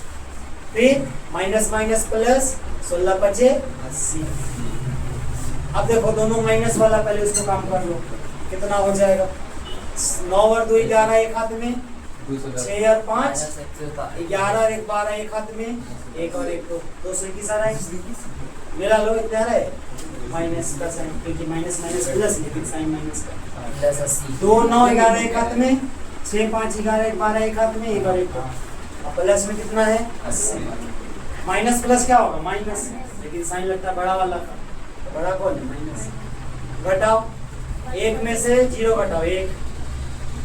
फिर माइनस माइनस प्लस 16 बचे 80। अब देखो दोनों माइनस वाला पहले उसको काम कर लो, कितना हो जाएगा 9 और 2 11 एक हाथ में, 6 और 5 11 और 1 12 एक हाथ में, 1 और 1 2 2 की सारा मिला लो, इतना है माइनस का साइन, क्योंकि माइनस माइनस प्लस, लेकिन साइन माइनस का 2 9 11 एक हाथ में, 6 5 11 1 12 एक हाथ में, 1 और 1 प्लस में कितना है 80, माइनस प्लस क्या होगा माइनस, लेकिन साइन लगता है बड़ा वाला का, बड़ा कौन है माइनस, घटाओ 1 में से 0 घटाओ 1,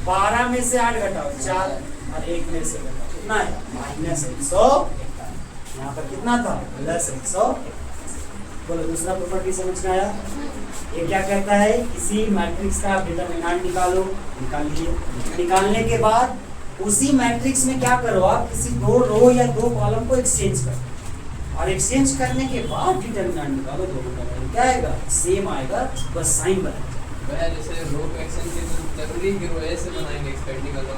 12 में से 8 घटाओ 4 और 1 में से घटाओ कितना है -100, यहाँ पर कितना था +100। बोलो दूसरा प्रॉपर्टी समझ में आया, ये क्या कहता है, किसी मैट्रिक्स का डिटरमिनेंट निकालो, निकाल लिए, निकालने के बाद उसी मैट्रिक्स में क्या करो आप, किसी 2 रो या 2 कॉलम को एक्सचेंज करो, और एक्सचेंज करने के बाद डिटरमिनेंट निकालो, दोनों का वैल्यू क्या आएगा सेम आएगा, बस साइन बदल जैसे रो को एक्सचेंज की तो जरूरी कि रो ऐसे बनाएंगे, एक्सपेक्टिंग कर लो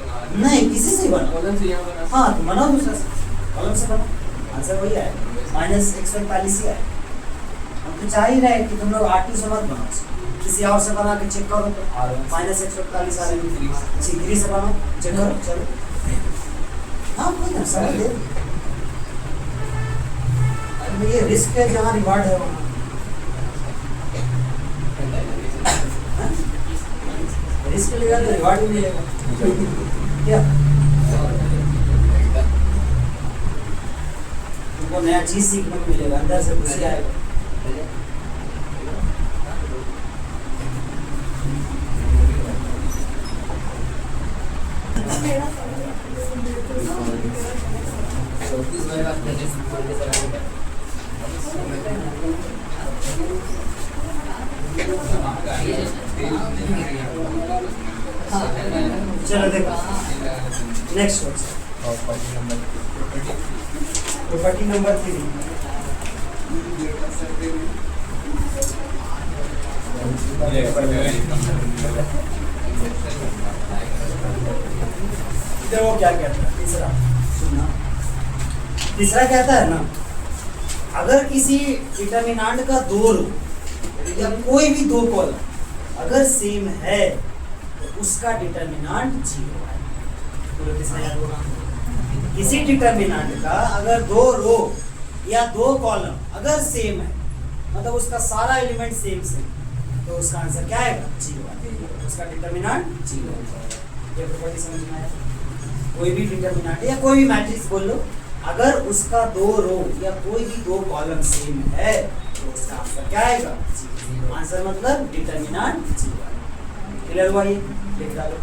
नहीं, किसी से बना कॉलम से यहां बना, हाँ तो बनाओ दूसरा से, कॉलम से बनाओ, आंसर वही आएगा -141 ही आएगा। हम तो चाह ही रहे कि तुम लोग R2 से मत बनाओ, किसी और से बना के चेक करो तो -141 आ रही है, C3 से बनाओ चेक करो, चलो हाँ कोई ना समझ ले, अरे ये रिस्क है जहाँ रिवार्ड है वहाँ, रिस्क लेगा तो रिवार्ड भी मिलेगा क्या, तुमको नया चीज सीखने को मिलेगा, अंदर से खुशी आएगा। चलो देखो नेक्स्ट प्रॉपर्टी नंबर 3, देखो क्या कहता है तीसरा, सुनना तीसरा कहता है ना, अगर किसी डिटरमिनेंट का 2 रो या कोई भी दो कॉलम अगर सेम है तो उसका डिटरमिनेंट 0 है। तो किसका याद होगा? किसी डिटरमिनेंट का अगर दो रो या दो कॉलम अगर सेम है, मतलब उसका सारा एलिमेंट सेम तो उसका आंसर क्या आएगा? 0 आएगा। उसका डिटरमिनेंट 0 है। ये प्रॉपर्टी समझ में आया? कोई भी डिटरमिनेंट या कोई भी मैट्रिक्स बोल लो, अगर उसका दो रो या कोई भी दो कॉलम सेम है तो उसका आंसर क्या आएगा? 0। आंसर मतलब डिटरमिनेंट 0 आएगा। क्लियर हुआ? ये लिख डालो।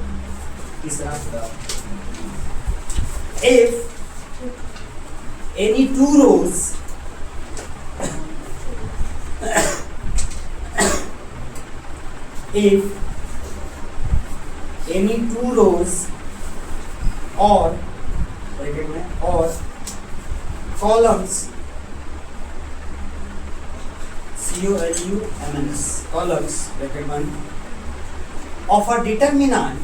तीसरा, if any two rows if any two rows or bracket में or columns columns columns bracket one of a determinant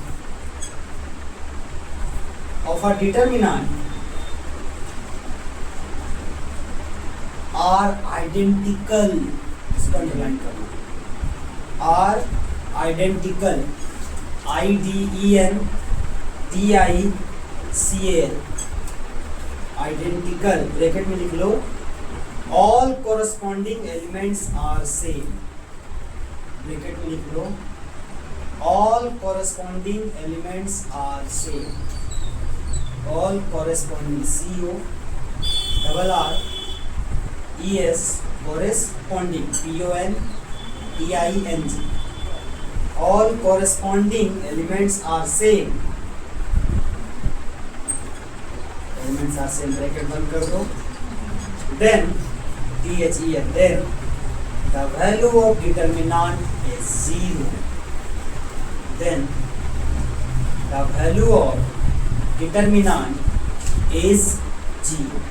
are identical, इसको अंडरलाइन करना, are identical, IDENTICAL, identical bracket में लिख लो, all corresponding elements are same, bracket में लिख लो, all corresponding elements are same, all corresponding CO double R ES corresponding PONDING, all corresponding elements are same, elements are same bracket बंद कर दो, then THEN then the value of determinant is 0, then the value of determinant is 0।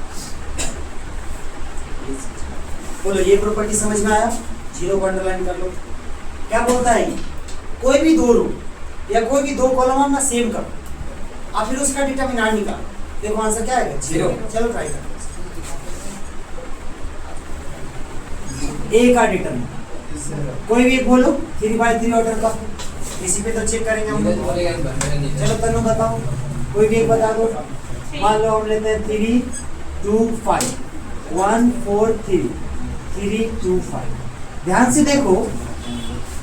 बोलो ये property समझ में आया? 0 को underline कर लो। क्या बोलता है ये? कोई भी दो रो या कोई भी दो कॉलम आप ना सेम करो, आप फिर उसका डिटरमिनेंट निकालो, देखो आंसर क्या आएगा? 0। चलो ट्राई करो। ए का डिटरमिनेंट कोई भी एक बोलो, 3/3 ऑर्डर का, इसी पे तो चेक करेंगे हम लोग। चलो तनु बताओ, कोई भी एक बता दो। मान लो हम लेते हैं 3 2 5 1 4 3 3 2 5। ध्यान से देखो,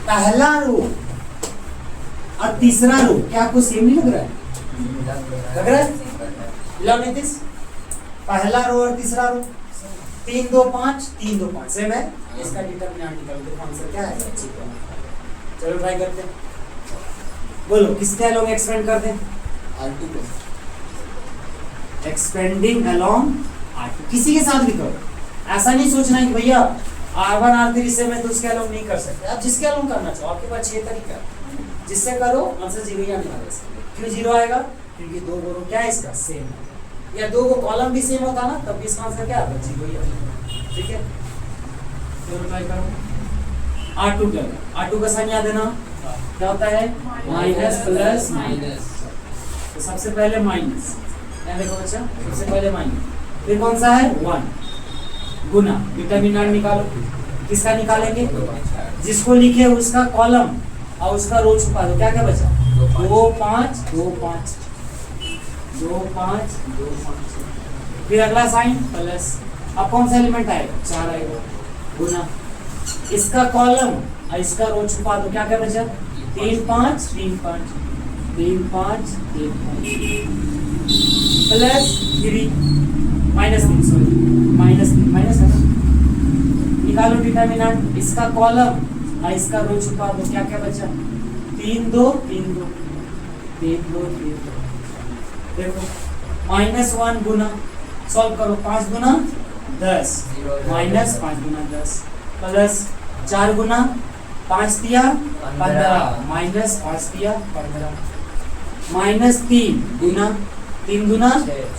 पहला रो और तीसरा रो क्या आपको सेम नहीं लग रहा है? लग रहा है? लो नीतिश, पहला रो और तीसरा रो 3 2 5 3 2 5 सेम है। इसका डिटरमिनेंट निकालो, देखो आंसर क्या है? चलो ट्राई करते हैं। बोलो किसके अलोंग एक्सपेंड कर दें? एक्सपेंडिंग अलोंग R2, किसी के साथ भी करो। ऐसा नहीं सोचना है कि भैया R1 R3 से मैं तो उसके अलोंग नहीं कर सकते, आप जिसके अलोंग करना चाहो, आपके पास 6 तरीका है, जिससे करो आंसर 0 या नहीं। क्यों 0 आएगा? क्योंकि दो रो क्या है इसका? सेम है, या दो को कॉलम भी सेम होता ना तब भी इसका आंसर क्या आता? 0 ही आता। ठीक है, चलो ट्राई करो। R2 क्या है? R2 का साइन याद है ना? क्या होता है? Minus plus minus. तो सबसे पहले माइनस, देखो बच्चा, सबसे पहले माइनस, फिर कौन सा है? 1 गुना, डिटरमिनेंट निकालो। किसका निकालेंगे? जिसको लिखे उसका कॉलम और उसका रो छुपा दो। क्या क्या बचा? 2 5 2 5 2 5 2 5। फिर अगला साइन प्लस, अब कौन सा एलिमेंट आएगा? 4 आएगा, गुना इसका कॉलम और इसका रो छुपा दो। क्या क्या बचा? 3 5 3 5 3 5 3 5 प्लस 3 -3 सॉरी -3 माइनस है ना। निकालो डिटरमिनेंट, इसका कॉलम और इसका रो छुपा दो। क्या क्या बचा? 3 2 3 2 3 2 3 2। देखो -1 गुना, सॉल्व करो, 5 गुना 10 माइनस 5 गुना 10 प्लस 4 गुना 5 दिया 15 माइनस 5 दिया 15 -3 गुना 3 गुना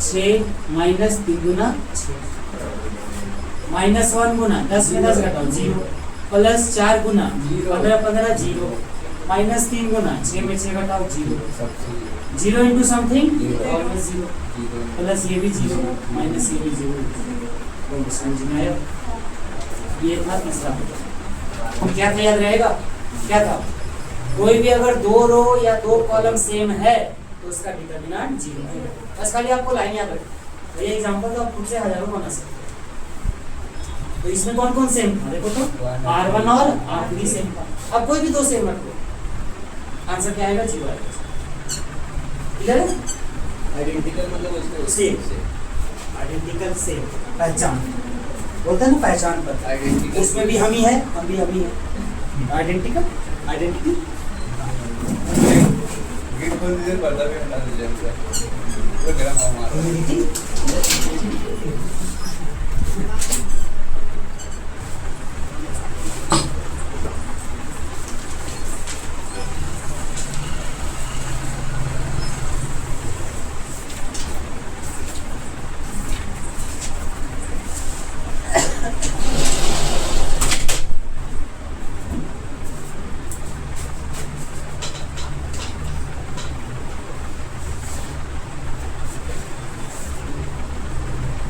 6 माइनस 3 गुना 6 -1 गुना 10 में 10 घटाओ 0 प्लस 4 गुना 15 15 0 -3 गुना 6 में 6 घटाओ 0 0 इंटू समथिंग ऑलवेज 0 प्लस ये भी 0 माइनस ये भी 0। समझ में आया? ये था तीसरा। क्या था, याद रहेगा क्या था? कोई भी अगर दो रो या दो कॉलम सेम है तो उसका डिटर्मिनेंट 0 है। बस खाली आपको लाइन याद रखनी। ये एग्जांपल तो आप खुद से हजारों बना सकते हैं। तो इसमें कौन कौन सेम था देखो तो, R1 और R3 सेम था। अब कोई भी दो सेम रख लो, आंसर क्या आएगा? 0 आएगा। क्लियर है? आइडेंटिकल मतलब उसके सेम, आइडेंटिकल सेम, पहचान बोलते हैं ना, पहचान पर। आइडेंटिकल उसमें भी हम ही है, हम भी है। Identical, identity. गेट खोल दीजिए, पर्दा भी हटा दीजिए पूरा गरम हवा मार रहा है।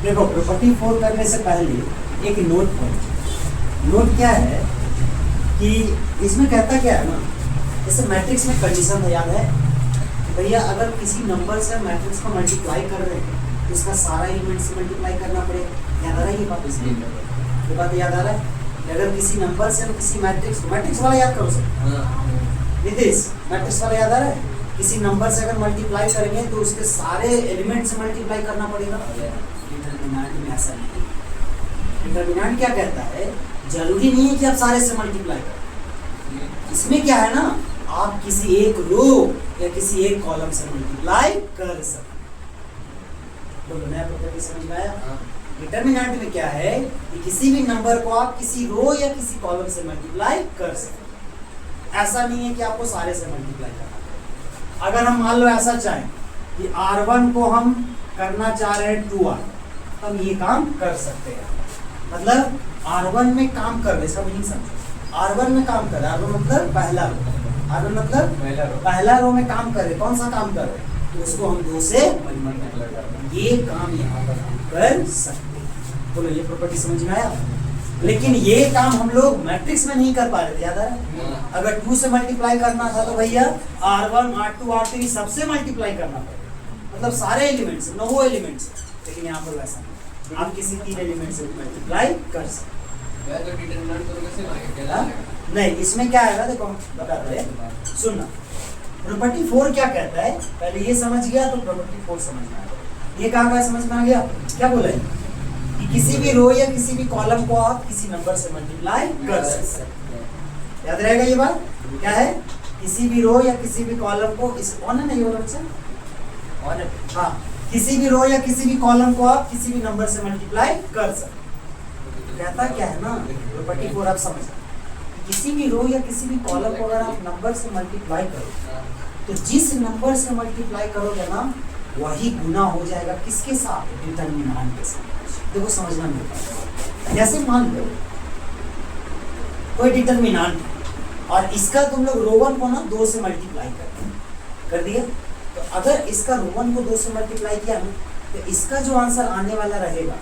देखो प्रॉपर्टी 4 करने से पहले एक नोट पॉइंट। नोट क्या है कि इसमें कहता क्या है ना, जैसे मैट्रिक्स में कंडीशन है, याद है कि भैया अगर किसी नंबर से मैट्रिक्स को मल्टीप्लाई कर रहे हैं तो इसका सारा एलिमेंट से मल्टीप्लाई करना पड़ेगा। याद आ रहा है ये बात? इसमें ये बात याद आ रहा है? अगर किसी नंबर से किसी मैट्रिक्स वाला याद करो सर, नीतीश मैट्रिक्स वाला याद आ रहा है? किसी नंबर से अगर मल्टीप्लाई करेंगे तो उसके सारे एलिमेंट से मल्टीप्लाई करना पड़ेगा। डिटरमिनेंट में ऐसा नहीं। डिटरमिनेंट क्या कहता है, जरूरी नहीं है कि आप सारे से मल्टीप्लाई करें। इसमें क्या है ना, आप किसी एक रो या किसी एक कॉलम से मल्टीप्लाई कर सकते। बोलो नया प्रॉपर्टी समझ में आया? डिटरमिनेंट में क्या है कि किसी भी नंबर को आप किसी रो या किसी कॉलम से मल्टीप्लाई कर सकते। ऐसा नहीं है कि आपको सारे से मल्टीप्लाई करना पड़ेगा। अगर हम मान लो ऐसा चाहें कि R1 को हम करना चाह रहे हैं 2R, हम ये काम कर सकते हैं। मतलब R1 में काम कर रहे, सब नहीं समझो। R1 में काम कर रहे, R1 मतलब पहला रो, R1 मतलब पहला रो में काम कर रहे। कौन सा काम कर रहे? तो उसको हम 2 से मल्टीप्लाई कर रहे हैं। ये काम यहाँ पर हम कर सकते हैं। बोलो ये प्रॉपर्टी समझ में आया? लेकिन ये काम हम लोग मैट्रिक्स में नहीं कर पा रहे थे, याद आ रहा है? अगर 2 से मल्टीप्लाई करना था तो भैया R1, R2, R3 सबसे मल्टीप्लाई करना पड़ेगा, मतलब सारे एलिमेंट्स, 9 एलिमेंट्स। लेकिन यहाँ पर वैसा नहीं, आप किसी 3 एलिमेंट से मल्टीप्लाई कर सकते हैं। तो डिटरमिनेंट तो कैसे आएगा? नहीं, इसमें क्या आएगा देखो हम बताते हैं, सुनना। प्रॉपर्टी 4 क्या कहता है, पहले ये समझ गया तो प्रॉपर्टी 4 समझ में आ गया। ये कहाँ समझ में आ गया? क्या बोला है कि किसी भी रो या किसी भी कॉलम को आप किसी नंबर से मल्टीप्लाई कर सकते हैं। याद रहेगा ये बात? क्या है? किसी भी रो या किसी भी कॉलम को, इस ऑन है नहीं हो रहा बच्चा? ऑन है। हाँ, किसी भी रो या किसी भी कॉलम को आप किसी भी नंबर से मल्टीप्लाई कर सकते हैं। कहता क्या है ना, प्रॉपर्टी 4 आप समझ, किसी भी रो या किसी भी कॉलम को अगर आप नंबर से मल्टीप्लाई करो तो जिस नंबर से मल्टीप्लाई करोगे ना वही गुना हो जाएगा किसके साथ? डिटरमिनेंट के साथ। देखो समझना मिलता है। जैसे मान लो कोई डिटरमिनेंट और इसका तुम लोग रो 1 को ना 2 से मल्टीप्लाई कर दिया, तो अगर इसका रो 1 को 2 से मल्टीप्लाई किया ना तो इसका जो आंसर आने वाला रहेगा,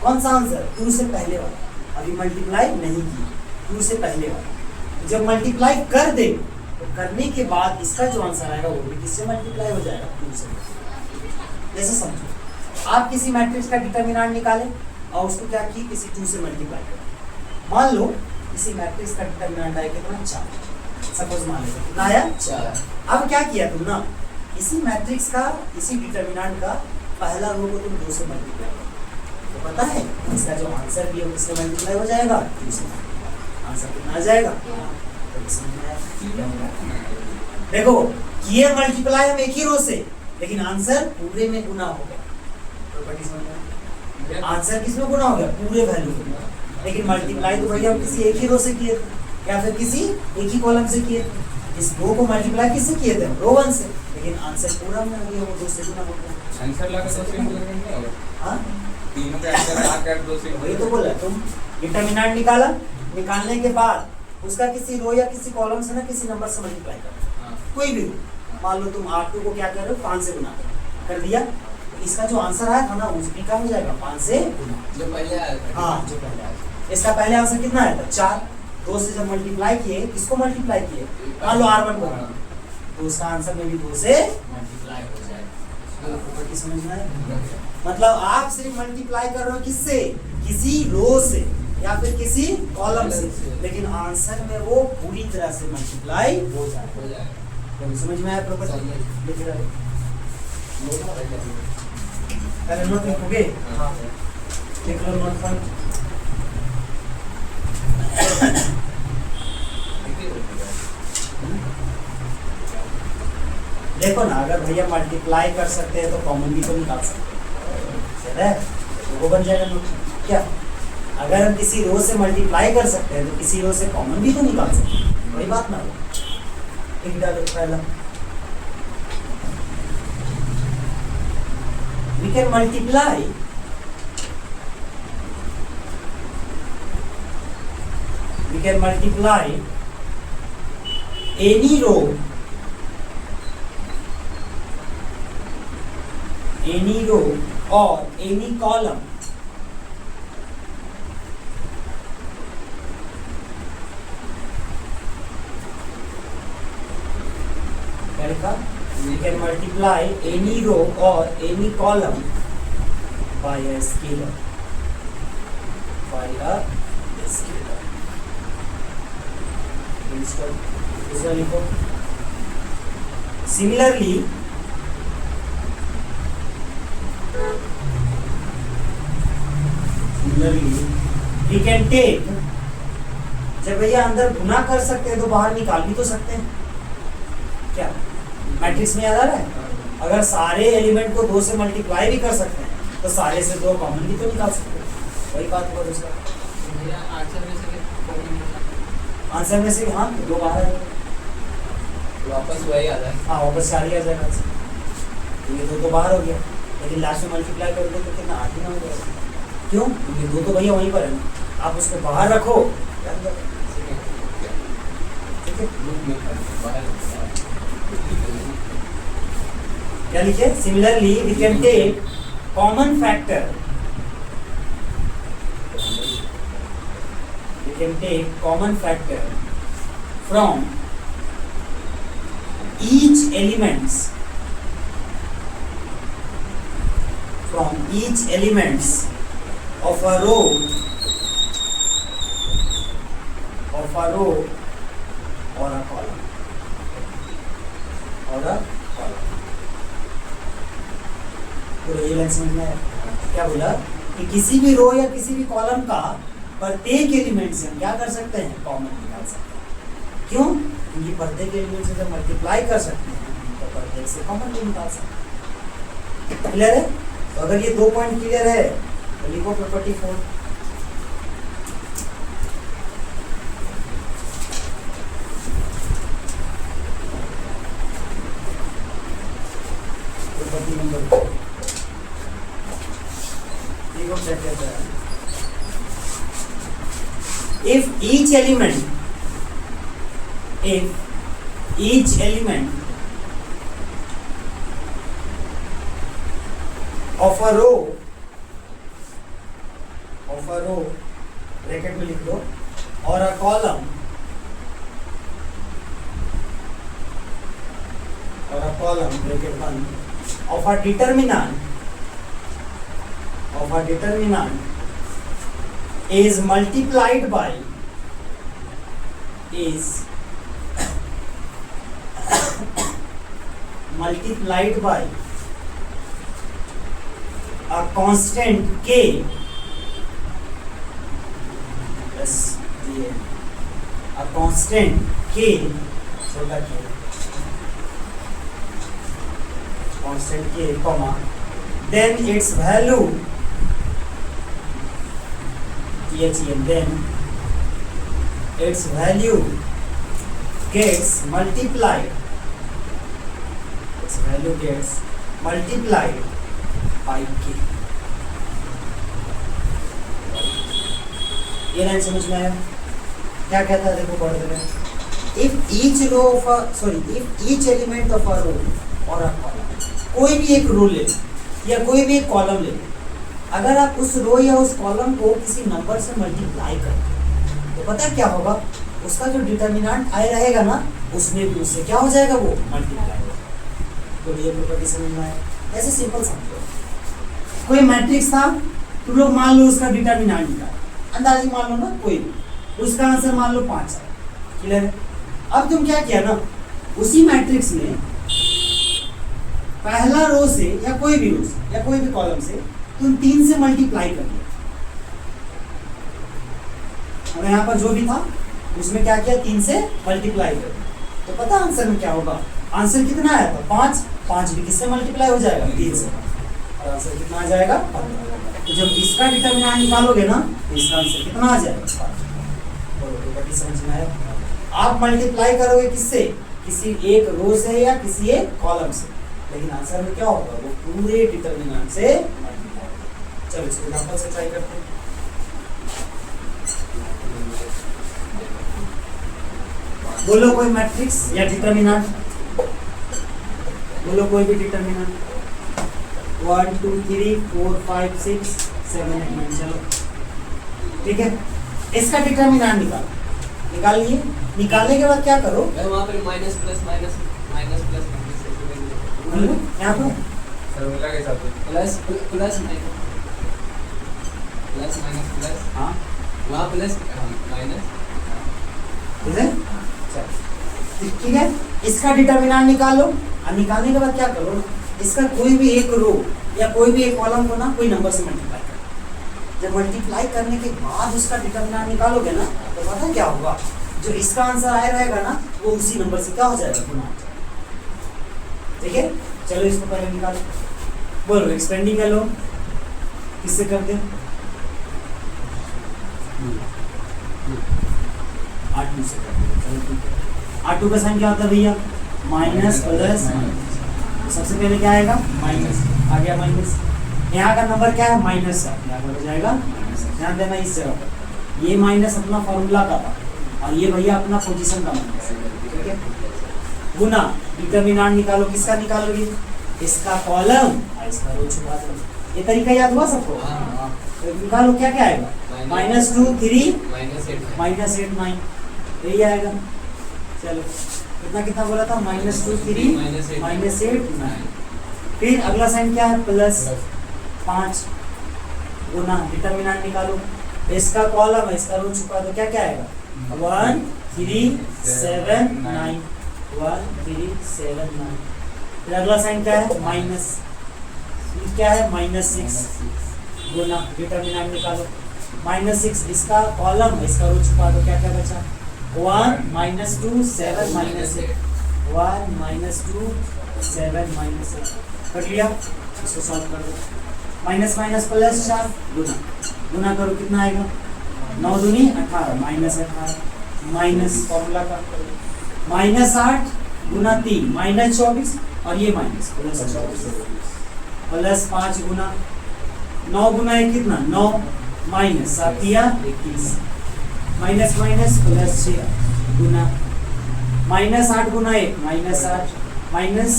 कौन सा आंसर? 2 से पहले वाला। अभी मल्टीप्लाई नहीं की, 2 से पहले वाला। जब मल्टीप्लाई कर दे तो करने के बाद इसका जो आंसर आएगा वो भी किससे मल्टीप्लाई हो जाएगा? 2 से। जैसे समझो आप किसी मैट्रिक्स का डिटरमिनेंट निकालें और उसको क्या की, किसी 2 से मल्टीप्लाई करें। मान लो किसी मैट्रिक्स का डिटरमिनेंट आया कितना? 4। सपोज मान लो कितना आया? 4। अब क्या किया तुम ना, इसी मैट्रिक्स का, इसी डिटरमिनेंट का पहला रो को तुम 2 से मल्टीप्लाई करो तो पता है इसका जो आंसर भी है वो किससे मल्टीप्लाई हो जाएगा? 2 से। आंसर कितना आ जाएगा? देखो किए मल्टीप्लाई हम एक ही रो से, लेकिन आंसर पूरे में गुना हो गया। प्रॉपर्टी समझ में? आंसर किसमें गुना हो गया? पूरे वैल्यू में। लेकिन मल्टीप्लाई तो भैया हम किसी एक ही रो से किए थे या फिर किसी एक ही कॉलम से किए थे। इस रो को मल्टीप्लाई किससे किए थे? रो 1 से। लेकिन आंसर पूरा में हो गया, वो 2 से गुना हो गया। आंसर लगा 2 से नहीं होगा? हां, तीनों का आंसर लाकर 2 से। वही तो बोला, तुम डिटरमिनेंट निकाला, निकालने के बाद उसका किसी रो या किसी कॉलम से ना किसी नंबर से मल्टीप्लाई करो, कोई भी रो। मान लो तुम R2 को क्या कर रहे हो? 5 से गुना कर दिया, तो इसका जो आंसर आया था ना उसकी क्या हो जाएगा? 5 से गुना। जो पहले आया था। हाँ, जो पहले आया था। इसका पहले आंसर कितना आया था? 4। 2 से जब मल्टीप्लाई किए, किसको मल्टीप्लाई किए, मान लो R1 को, तो उसका आंसर में भी 2 से मल्टीप्लाई हो जाएगा। प्रॉपर्टी समझ में आए? मतलब आप सिर्फ मल्टीप्लाई कर रहे हो किससे, किसी रो से या फिर किसी कॉलम से, लेकिन आंसर में वो पूरी तरह से मल्टीप्लाई हो जाएगा। तो समझ में आया प्रॉपर्टी? लिख रहे पहले नोट लिखोगे? हाँ लिख लो नोट पॉइंट। देखो ना, अगर भैया मल्टीप्लाई कर सकते हैं तो कॉमन भी तो निकाल सकते हैं, तो वो बन जाएगा नोट। क्या अगर हम किसी रो से मल्टीप्लाई कर सकते हैं तो किसी रो से कॉमन भी तो निकाल सकते हैं, वही बात ना हो। लिख डालो पहला, we can multiply any row or any column we can multiply any row or any column by a scalar, दूसरा लिखो। Similarly, we can take, जब भैया अंदर गुना कर सकते हैं तो बाहर निकाल भी तो सकते हैं। क्या मैट्रिक्स में याद आ रहा है? अगर सारे एलिमेंट को 2 से मल्टीप्लाई भी कर सकते हैं तो सारे से 2 कॉमन भी तो निकाल सकते हैं, वही बात हुआ दूसरा। आंसर में से हाँ 2 बाहर है, वापस वही आ जाए। हाँ वापस 4 ही आ जाएगा, तो ये 2 बाहर हो गया, लेकिन लास्ट में मल्टीप्लाई कर दो तो कितना 8 ही ना हो जाएगा। क्यों? क्योंकि 2 तो भैया वहीं पर है, आप उसको बाहर रखो। क्या लिखे? Similarly we can take common factor, from each elements of a row or a column, तो ये लाइन समझ में आया? क्या बोला कि किसी भी रो या किसी भी कॉलम का प्रत्येक एलिमेंट से हम क्या कर सकते हैं, कॉमन निकाल सकते हैं। क्यों? क्योंकि प्रत्येक एलिमेंट से जब मल्टीप्लाई कर सकते हैं तो प्रत्येक से कॉमन भी निकाल सकते हैं। क्लियर है? तो अगर ये 2 पॉइंट क्लियर है तो लिखो प्रॉपर्टी 4। प्रॉपर्टी नंबर 4 लिखो क्या कहता है? If each element of a row bracket में लिख दो, और a column ब्रैकेट बंद, of a determinant is multiplied by a constant k plus a constant k, छोटा k, constant k, comma, then its value then its value gets multiplied by k। ये line समझ में आया? क्या कहता है देखो पढ़ देना। if each element of a row or a column, कोई भी एक रो ले या कोई भी एक कॉलम ले, अगर आप उस रो या उस कॉलम को किसी नंबर से मल्टीप्लाई करते तो पता है क्या होगा, उसका जो डिटर्मिनेंट आई रहेगा ना, उसमें भी उससे क्या हो जाएगा, वो मल्टीप्लाई हो जाएगा। तो ये प्रॉपर्टी समझ में आया। ऐसे सिंपल समझो, कोई मैट्रिक्स था, तुम लोग मान लो उसका डिटर्मिनेंट निकाला, अंदाजी मान लो ना, कोई उसका आंसर मान लो 5 है, क्लियर है। अब तुम क्या किया ना, उसी मैट्रिक्स में पहला रो से या कोई भी रो से या कोई भी कॉलम से तुम 3 से मल्टीप्लाई कर दिया। और यहाँ पर जो भी था उसमें क्या किया, 3 से मल्टीप्लाई कर दिया। तो पता आंसर में क्या होगा, आंसर कितना आया था 5, 5 भी किससे मल्टीप्लाई हो जाएगा, 3 से, और आंसर कितना आ जाएगा 15। तो जब इसका डिटर्मिनेंट निकालोगे ना, तो इसका आंसर कितना आ जाएगा 5। समझ में आया। आप मल्टीप्लाई करोगे किससे, किसी एक रो से या किसी एक कॉलम से, लेकिन आंसर में क्या होगा, वो पूरे डिटर्मिनेंट से मल्टीप्लाई। चलो इसको एग्जांपल से ट्राई करते हैं। बोलो कोई मैट्रिक्स या डिटर्मिनेंट, बोलो कोई भी डिटर्मिनेंट। 1 2 3 4 5 6 7 8 9, चलो ठीक है। इसका डिटर्मिनेंट निकाल लिए। निकालने के बाद क्या करो, वहाँ पे minus plus minus minus plus यहाँ पर फॉर्मूला के साथ plus plus minus plus minus plus, हाँ वहाँ प्लस माइनस, ठीक है। इसका डिटर्मिनेंट निकाल लो, और निकालने के बाद क्या करो, इसका कोई भी एक रो या कोई भी एक कॉलम को ना कोई नंबर से मल्टीप्लाई करो। जब मल्टीप्लाई करने के बाद उसका डिटर्मिनेंट निकालोगे ना, तो पता क्या होगा, जो इसका आंसर आया रहेगा ना, वो उसी नंबर से क्या हो जाएगा, गुना हो जाएगा। ठीक है, चलो इसको पहले निकालो। बोलो एक्सपेंडिंग कर लो, किससे करते हैं, 8 से करते हैं। चलो ठीक है, 8 का साइन क्या होता है भैया, माइनस प्लस माइनस। सबसे पहले क्या आएगा, माइनस, आ गया माइनस। यहाँ का नंबर क्या है, माइनस है, यहाँ पर हो जाएगा माइनस। ध्यान देना इस जगह पर, ये माइनस अपना फॉर्मूला का था और ये भैया अपना पोजीशन का माइनस, ठीक है। गुना, डिटर्मिनेंट निकालो, किसका निकालोगे, इसका कॉलम और इसका रो छुपा दो। ये तरीका याद हुआ सबको, तो निकालो क्या क्या आएगा, -2 3 -8 9, यही आएगा। चलो कितना कितना बोला था, -2 3 -8 9। फिर अगला साइन क्या है, प्लस 5 गुना, डिटर्मिनेंट निकालो, इसका कॉलम है, इसका रो छुपा दो, क्या क्या आएगा, 1 3 7 9, 1 3 7 9। फिर अगला साइन क्या है, माइनस, क्या है -6 गुना, डिटर्मिनेंट निकालो, -6, इसका कॉलम इसका रो छुपा दो, क्या क्या बचा, 1 -2 7 -8, 1 -2 7 -8। कर लिया, इसको सॉल्व कर दो, माइनस माइनस प्लस 4 गुना, गुना करो कितना आएगा, 9 दूनी 18 -18 माइनस फॉर्मूला का -8 गुना 3 -24 और ये माइनस प्लस 24 प्लस 5 गुना 9 गुना 1 कितना 9 माइनस 7 21 माइनस माइनस प्लस 6 गुना -8 गुना 1 -8 माइनस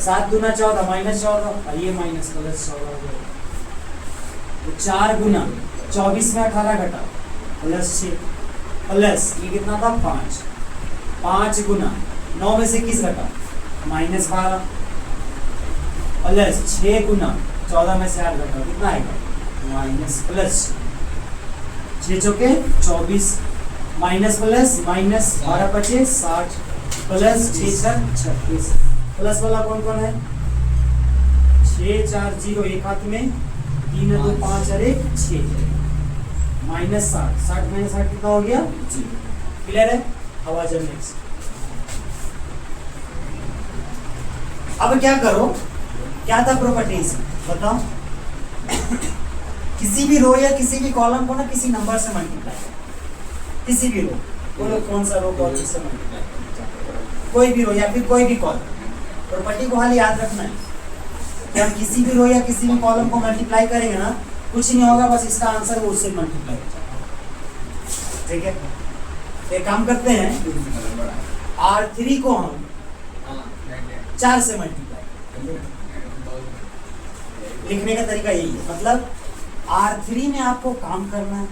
7 गुना 14 -14 और ये माइनस प्लस 14 हो गया। तो 4 गुना 24 में 18 घटा प्लस 6 प्लस ये कितना था 5 5 गुना 9 में से 21 घटा -12 प्लस 6 गुना 14 में से 8 घटा कितना आएगा माइनस प्लस 6 चौके 24 माइनस प्लस माइनस 12 बचे 60 प्लस 6 36 प्लस वाला कौन कौन है 6 4 0 एक हाथ में 3 2 5 और 1 6 -60 60 में 60 कितना हो गया 0। क्लियर है। हवा जब नेक्स्ट अब क्या करो क्या था प्रॉपर्टीज बताओ किसी भी रो या किसी भी कॉलम को ना किसी नंबर से मल्टीप्लाई किसी भी रो बोलो कौन सा रो कॉलम से मल्टीप्लाई कोई भी रो या फिर कोई भी कॉलम प्रॉपर्टी को हाल याद रखना है कि हम किसी भी रो या किसी भी कॉलम को मल्टीप्लाई करेंगे ना कुछ नहीं होगा बस इसका आंसर वो उससे मल्टीप्लाई हो जाएगा। ठीक है एक काम करते हैं R3 को हम 4 से मल्टीप्लाई लिखने का तरीका यही है मतलब R3 में आपको काम करना है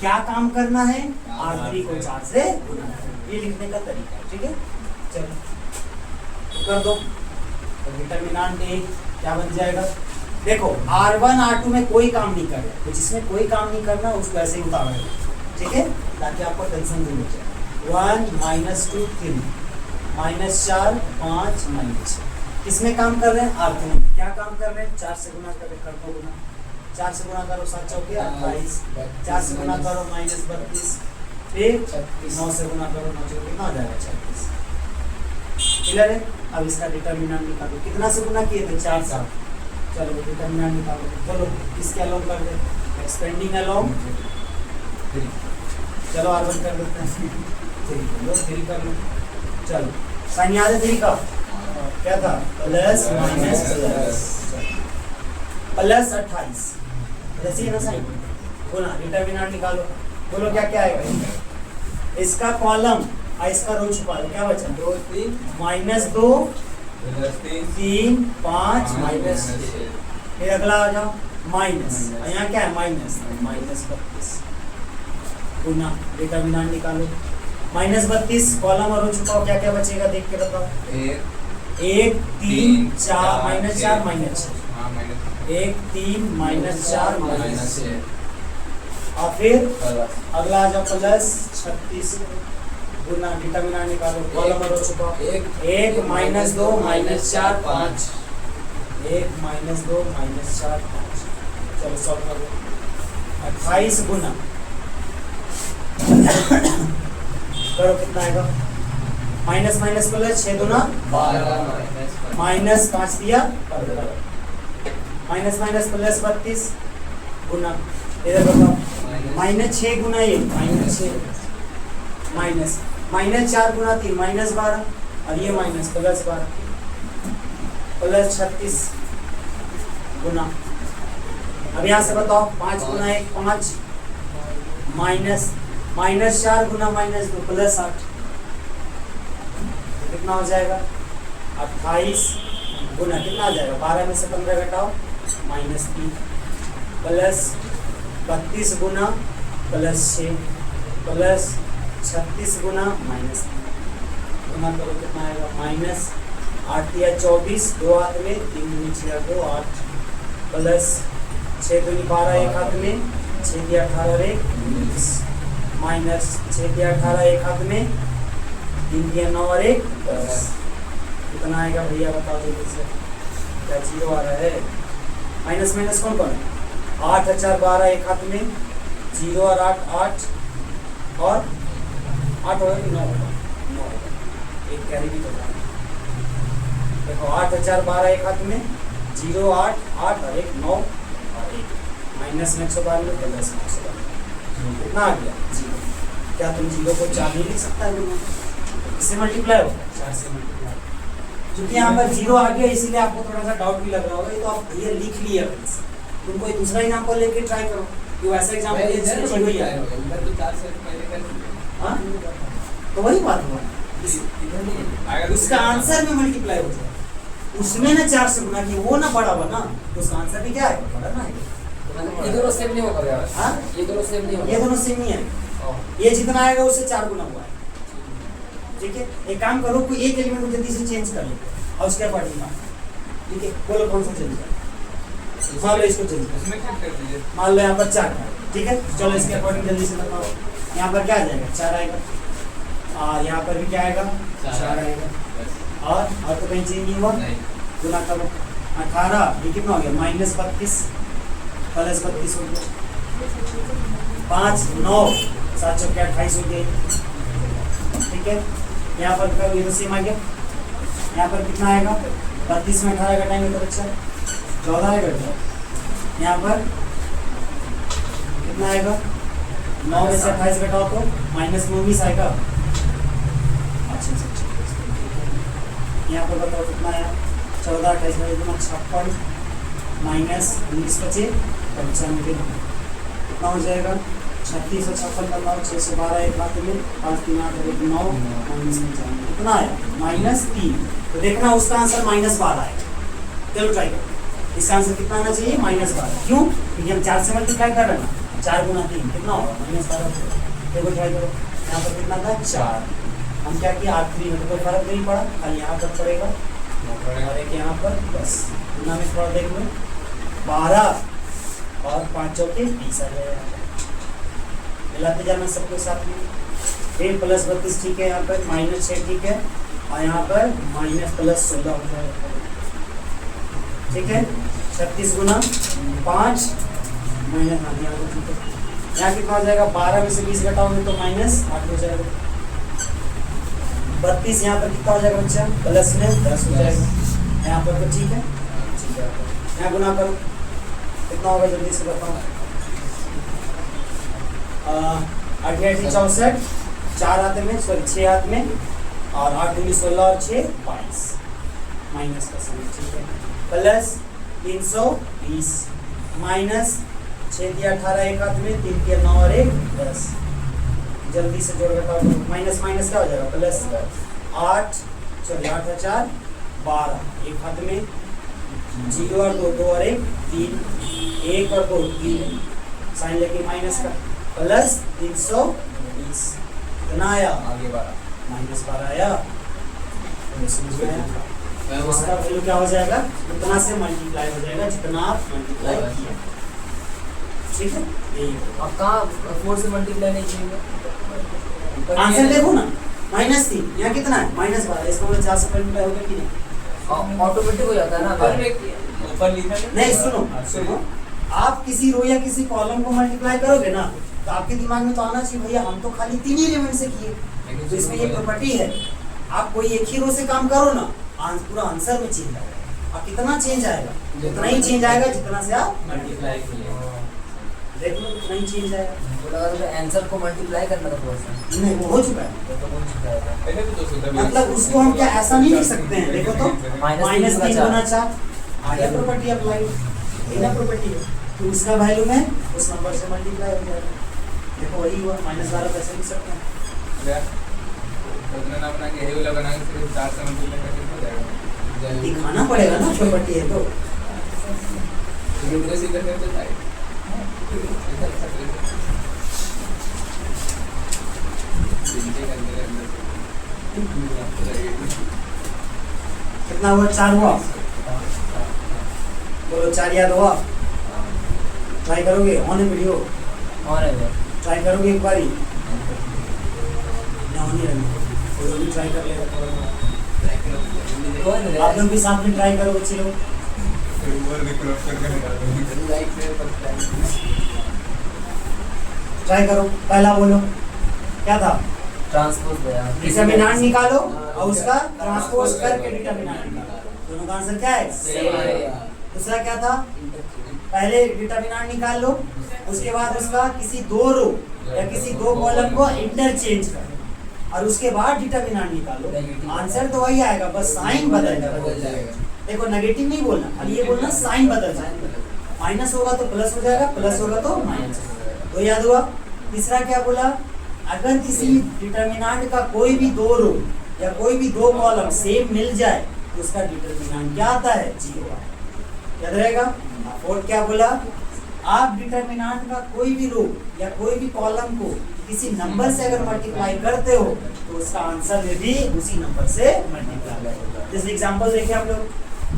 क्या काम करना है, R3 को 4 से गुना करना, ये लिखने का तरीका है, ठीक है। चलो तो कर दो, तो डिटरमिनेंट A क्या बन जाएगा, देखो R1 R2 में कोई काम नहीं कर रहा, तो जिसमें कोई काम नहीं करना उसको ऐसे ही उतारो, ठीक है, ताकि आपको टेंशन दूर हो जाए। 1 -2 3 -4 5 -6 किसमें काम कर रहे हैं, R2 में। क्या काम कर रहे हैं, 4 से गुना कर रहे, कर दो गुना, 4 से गुना करो 7 चौके 28, 4 से गुना करो -32, फिर 9 से गुना करो 9 चौके कितना आ जाएगा 36। क्लियर है। अब इसका डिटरमिनेंट निकालो, कितना से गुना किए थे 4 से, चलो डिटरमिनेंट निकालो, चलो इसके अलोंग कर दे, एक्सपेंडिंग अलोंग, चलो R1 कर देते हैं 3 कर लो, चलो साइन याद है 3 का क्या था, प्लस माइनस प्लस 28, जैसे ही ना साइन बोला, डिटरमिनेंट निकालो, बोलो क्या क्या आएगा, इसका कॉलम और इसका रो छुपा दो, क्या बचा 2 3 -2 3 5 -6, फिर अगला आ जाओ माइनस, यहाँ क्या है -32 गुना, डिटरमिनेंट निकालो, -32 कॉलम और रो छुपाओ, क्या क्या बचेगा देख के बताओ, 1 3 4 -4 -6, 1 3 -4 -6, और फिर अगला आ जाओ प्लस 36 गुना, डिटरमिनेंट निकालो, कॉलम और रो छुपाओ, 1 -2 -4 5, 1 -2 -4 5, चलो सॉल्व कर लो, 28 गुना करो कितना आएगा, माइनस माइनस प्लस 6 दूना 12, माइनस 5 दिया माइनस माइनस प्लस 32 गुना, इधर बताओ -6 गुना ये -6 माइनस -4 गुना 3 -12, और ये माइनस प्लस 12 प्लस 36 गुना, अब यहाँ से बताओ 5 गुना 1 5, -4 गुना -2 प्लस 8, कितना हो जाएगा 28 गुना कितना आ जाएगा, 12 में से 15 घटाओ -3 प्लस 32 गुना प्लस 6 प्लस 36 गुना -3 गुना करो कितना आएगा, -8 या 24 दो हाथ में 3 दूनी 6 2 8 प्लस 6 दूनी 12 एक हाथ में 6 या 18 एक 19 माइनस 6 या 18 एक हाथ में 3 या 9 और 1 10, कितना आएगा भैया बताओ जल्दी से, क्या 0 आ रहा है, माइनस माइनस कौन कौन है, 8 4 12 एक हाथ में 0 और 8 8 और 8 होगा कि 9 होगा, 9 होगा, एक कैरी भी करना है, देखो 8 4 12 एक हाथ में 0 8 8 और 1 9 और 1 माइनस में 112 प्लस में 112, कितना आ गया 0, क्या तुम 0 को 4 नहीं लिख सकता है, इससे मल्टीप्लाई होगा 4 से मल्टीप्लाई, क्योंकि यहाँ पर 0 आ गया इसीलिए आपको थोड़ा सा डाउट भी लग रहा होगा, ये तो आप ये लिख लिया, तुम कोई दूसरा एग्जांपल लेके ट्राई करो, कि वैसा एग्जांपल ले जिसमें 0 ही आया, हाँ तो वही बात हुआ, उसका आंसर में मल्टीप्लाई हो जाए, उसमें ना 4 से गुना किया वो ना बड़ा बना, तो उसका आंसर भी क्या है बड़ा ना है, ये दोनों सेम नहीं होगा यार, हाँ ये दोनों सेम नहीं होगा, ये दोनों सेम ही है, ये जितना आएगा उससे 4 गुना हुआ है, ठीक है। एक काम करो कोई एक एलिमेंट को जल्दी से चेंज कर लो और उसके अकॉर्डिंग ठीक है, बोलो कौन सा चेंज कर, मान लो इसको चेंज कर, मान लो यहाँ पर 4 है, ठीक है, चलो इसके अकॉर्डिंग जल्दी से बताओ, यहाँ पर क्या आ जाएगा 4 आएगा, और यहाँ पर भी क्या आएगा 4 आएगा, और तो कहीं चेंज नहीं हुआ, गुना करो 18, ये कितना हो गया -32 प्लस 32 हो गया, 5 9 7 चौके 28 हो गए, ठीक है। यहाँ पर कब ये तो सेम आ गया, यहाँ पर कितना आएगा 32 में 18 घटाएंगे तो बच्चा 14 आएगा, यहाँ पर कितना आएगा 9 में से 28 घटाओ तो -19 आएगा, अच्छा यहाँ पर बताओ कितना आया 14 28 में 56 -19 बचे 95, कितना हो जाएगा 36 और 56 बताओ, 6 से 12 एक हाथ में 5 3 8 1 9 -95, कितना आया -3, तो देखना उसका आंसर -12 आएगा, चलो ट्राई करो, इसका आंसर कितना आना चाहिए -12, क्यों, क्योंकि हम 4 से मल्टीप्लाई कर रहे हैं ना, 4 गुना 3 कितना होगा -12। देखो ट्राई करो, यहाँ पर कितना था 4, हम क्या किया R3 में तो कोई फर्क नहीं पड़ा, खाली यहाँ पर पड़ेगा और एक यहाँ पर, बस गुना में थोड़ा देख लो 12 और 5 चौके 20 आ जाएगा। मिलाते जाना सबके साथ में, फिर +32 ठीक है, यहाँ पर -6 ठीक है, और यहाँ पर -+16 हो जाएगा, ठीक है। 36 गुना 5 माइनस, यहाँ कितना हो जाएगा 12 में से 20 घटाओगे तो -8 हो जाएगा। 32 यहाँ पर कितना हो जाएगा बच्चा, प्लस में 10 हो जाएगा, यहाँ पर तो ठीक है, ठीक है। यहाँ गुना करो कितना होगा, जल्दी से बताओ। 8 8 64, 4 हाथ में, सॉरी 6 हाथ में, और 8 दूनी 16 और 6 22, माइनस का साइन, ठीक है। प्लस 320 माइनस 6 दिया 18 एक हाथ में, 3 दिया 9 और 1 10, जल्दी से जोड़ घटाओ, माइनस माइनस क्या हो जाएगा प्लस 8, चलिए 8 और 4 12, एक हाथ में 0 और 2 2 और 1 3, 1 और 2 3, साइन लेके माइनस का, प्लस 320 कितना आया, आगे 12 -12 आया। समझ में आया, उसका वैल्यू क्या हो जाएगा, उतना से मल्टीप्लाई हो जाएगा जितना आप मल्टीप्लाई किया, ठीक है। यही अब कहाँ 4 से मल्टीप्लाई नहीं किएंगे, आंसर देखो ना, -3, यहाँ कितना है -12, इसका मतलब 4 से मल्टीप्लाई होगा कि नहीं, ऑटोमेटिक हो जाता है ना। ऊपर लिखा है नहीं सुनो, आप किसी रो या किसी कॉलम को मल्टीप्लाई करोगे ना तो आपके दिमाग में तो आना चाहिए भैया हम तो खाली 3 ही एलिमेंट से किए, तो इसमें ये प्रॉपर्टी है, आप कोई एक ही रो से काम करो ना, पूरा आंसर में चेंज आएगा। और कितना चेंज आएगा, उतना ही चेंज आएगा जितना से आप मल्टीप्लाई किए, देख लो, उतना ही चेंज आएगा। तो लगा तो आंसर को मल्टीप्लाई करना था क्वेश्चन, नहीं वो हो चुका है, तो हो चुका है। पहले भी 200 था, मतलब उसको हम क्या ऐसा नहीं लिख सकते हैं, देखो तो -3 गुना 4 आगे प्रॉपर्टी अप्लाई, ये प्रॉपर्टी है, तो उसका वैल्यू में उस नंबर से मल्टीप्लाई हो जाएगा। देखो वही हुआ, -12 कैसे लिख सकते हैं, उतना ना बना के हेवला बना के सिर्फ 4 से मल्टीप्लाई करके हो जाएगा, दिखाना पड़ेगा ना प्रॉपर्टी है तो। दूसरे से करने तो था कितना हुआ, 4 हुआ, बोलो 4 याद हुआ, ट्राई करोगे ऑन है वीडियो, और है ट्राई करोगे एक बारी, ऑन ही रहेगा, कोई भी ट्राई कर लेगा थोड़ा थोड़ा, आप लोग भी साथ में ट्राई करो बच्चे लोग, ट्राई करो। पहला बोलो क्या था, ट्रांसपोज गया, डिटरमिनेंट निकालो और उसका ट्रांसपोज करके डिटरमिनेंट निकालो, दोनों का आंसर क्या है, सेम है। दूसरा क्या था, पहले डिटरमिनेंट निकाल लो, उसके बाद उसका किसी 2 रो या किसी 2 कॉलम को इंटरचेंज करो और उसके बाद डिटरमिनेंट निकालो, आंसर तो वही आएगा, बस साइन बदल जाएगा। देखो नेगेटिव नहीं बोलना, खाली ये बोलना साइन बदल जाएगा, माइनस होगा तो प्लस हो जाएगा, प्लस होगा तो माइनस, तो याद हुआ। तीसरा क्या बोला, अगर किसी डिटरमिनेंट का कोई भी 2 रो या कोई भी 2 कॉलम सेम मिल जाए तो उसका डिटरमिनेंट क्या आता है, 0 आता है, याद रहेगा। फोर्थ क्या बोला, आप डिटरमिनेंट का कोई भी रो या कोई भी कॉलम को किसी नंबर से अगर मल्टीप्लाई करते हो तो उसका आंसर में भी उसी नंबर से मल्टीप्लाई होगा। जैसे एग्जांपल देखिए आप लोग,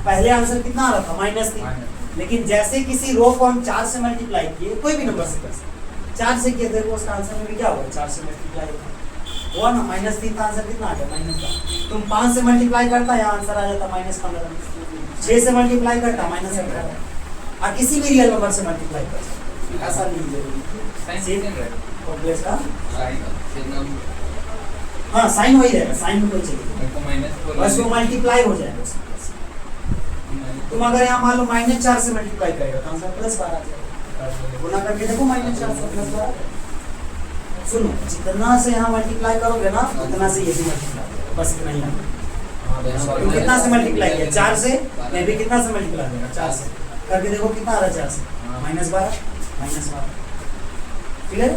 पहले आंसर कितना आ रहा था, -3, लेकिन जैसे किसी रो को हम 4 से मल्टीप्लाई किए, कोई भी नंबर से कर सकते 4 से किए, देखो उसका आंसर में भी क्या होगा, 4 से मल्टीप्लाई हुआ ना, -3 का आंसर कितना आ गया, माइनस का। तुम 5 से मल्टीप्लाई करता, यहाँ आंसर आ जाता -15, 6 से मल्टीप्लाई करता -17, और किसी भी रियल नंबर से मल्टीप्लाई कर सकते, ऐसा नहीं जरूरी कॉम्प्लेक्स का। हाँ साइन वही रहेगा, साइन में कोई चलेगा, बस वो मल्टीप्लाई हो जाएगा उसके पास। तुम अगर यहाँ मान लो -4 से मल्टीप्लाई करेगा तो आंसर +12 आ जाएगा, गुना करके देखो -4 से +12। सुनो, जितना से यहाँ मल्टीप्लाई करोगे ना उतना से ये भी मल्टीप्लाई, बस इतना ही आएगा। तो कितना से मल्टीप्लाई किया, 4 से, मैं भी कितना से मल्टीप्लाई करेगा, 4 से करके देखो कितना आ रहा है, 4 से -12 ठीक है।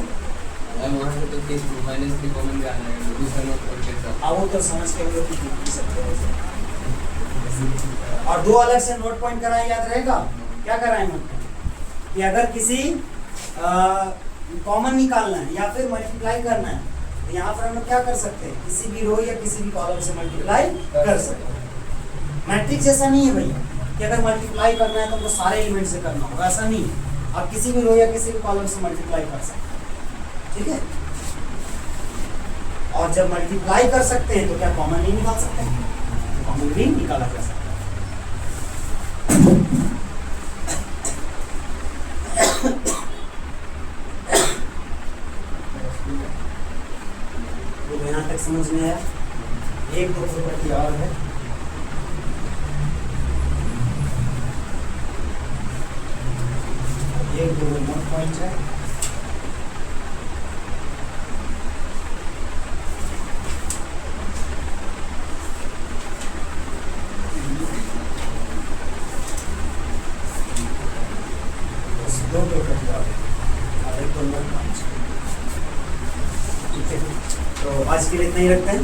अब वो तो समझ के लोग लिख सकते हो। और 2 अलग से नोट पॉइंट कराए, याद रहेगा क्या कराए नोट पॉइंट, कि अगर किसी कॉमन निकालना है या फिर मल्टीप्लाई करना है, तो यहाँ पर हम लोग क्या कर सकते हैं, किसी भी रो या किसी भी कॉलम से मल्टीप्लाई कर सकते हैं। मैट्रिक्स ऐसा नहीं है भैया कि अगर मल्टीप्लाई करना है तो हमको सारे एलिमेंट से करना होगा, ऐसा नहीं है। आप किसी भी रो या किसी भी कॉलम से मल्टीप्लाई कर सकते हैं, ठीक है। और जब मल्टीप्लाई कर सकते हैं तो क्या कॉमन नहीं निकाल सकते हैं, कॉमन भी निकाला जा सकता है। तो यहाँ तक समझ में आया। एक दो प्रॉपर्टी और है, एक दो नोट पॉइंट है। दो प्रॉपर्टी और एक दो नोट पॉइंट, ठीक है। तो आज के लिए इतना ही रखते हैं,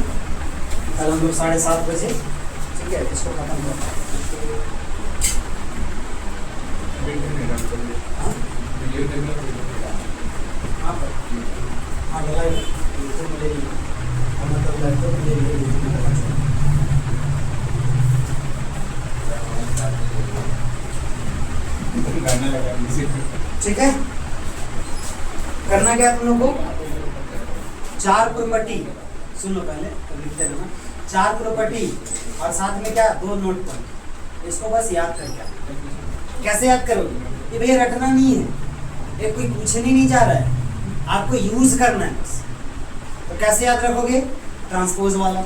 कल हम लोग 7:30 बजे, ठीक है, इसको खत्म करते हैं। हाँ लगाए तो मिलेगी, मतलब लैपटॉप मिलेगी। ठीक है, करना क्या तुम लोग को, 4 प्रॉपर्टी सुन लो पहले, तो लिखते रहना 4 प्रॉपर्टी और साथ में क्या 2 नोट पॉइंट, इसको बस याद करके। कैसे याद करोगे, ये भैया रटना नहीं है, ये कोई पूछने नहीं जा रहा है, आपको यूज करना है बस। तो कैसे याद रखोगे, ट्रांसपोज वाला,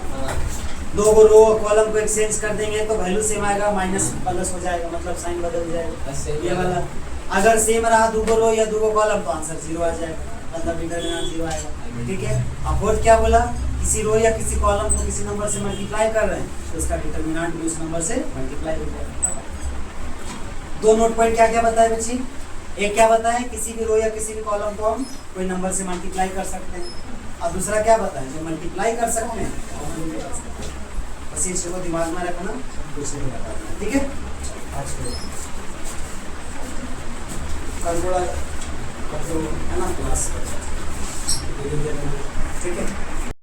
2 रो कॉलम को एक्सचेंज कर देंगे तो वैल्यू सेम आएगा, माइनस प्लस हो जाएगा, मतलब साइन बदल जाएगा। ये वाला अगर सेम रहा 2 रो या 2 कॉलम तो आंसर 0 आ जाएगा, मतलब डिटरमिनेंट 0 आएगा, ठीक है। अब फोर्थ क्या बोला, किसी रो या किसी कॉलम को किसी नंबर से मल्टीप्लाई कर रहे हैं तो उसका डिटरमिनेंट भी उस नंबर से मल्टीप्लाई हो जाएगा। 2 नोट पॉइंट क्या क्या बताए बच्ची, एक क्या बताया, किसी भी रो या किसी भी कॉलम को हम कोई नंबर से मल्टीप्लाई कर सकते हैं, और दूसरा क्या बताया, जो मल्टीप्लाई कर सकते हैं बस इस को दिमाग में रखना, दूसरे को बता देना, ठीक है। आज कल थोड़ा है ना क्लास, ठीक है।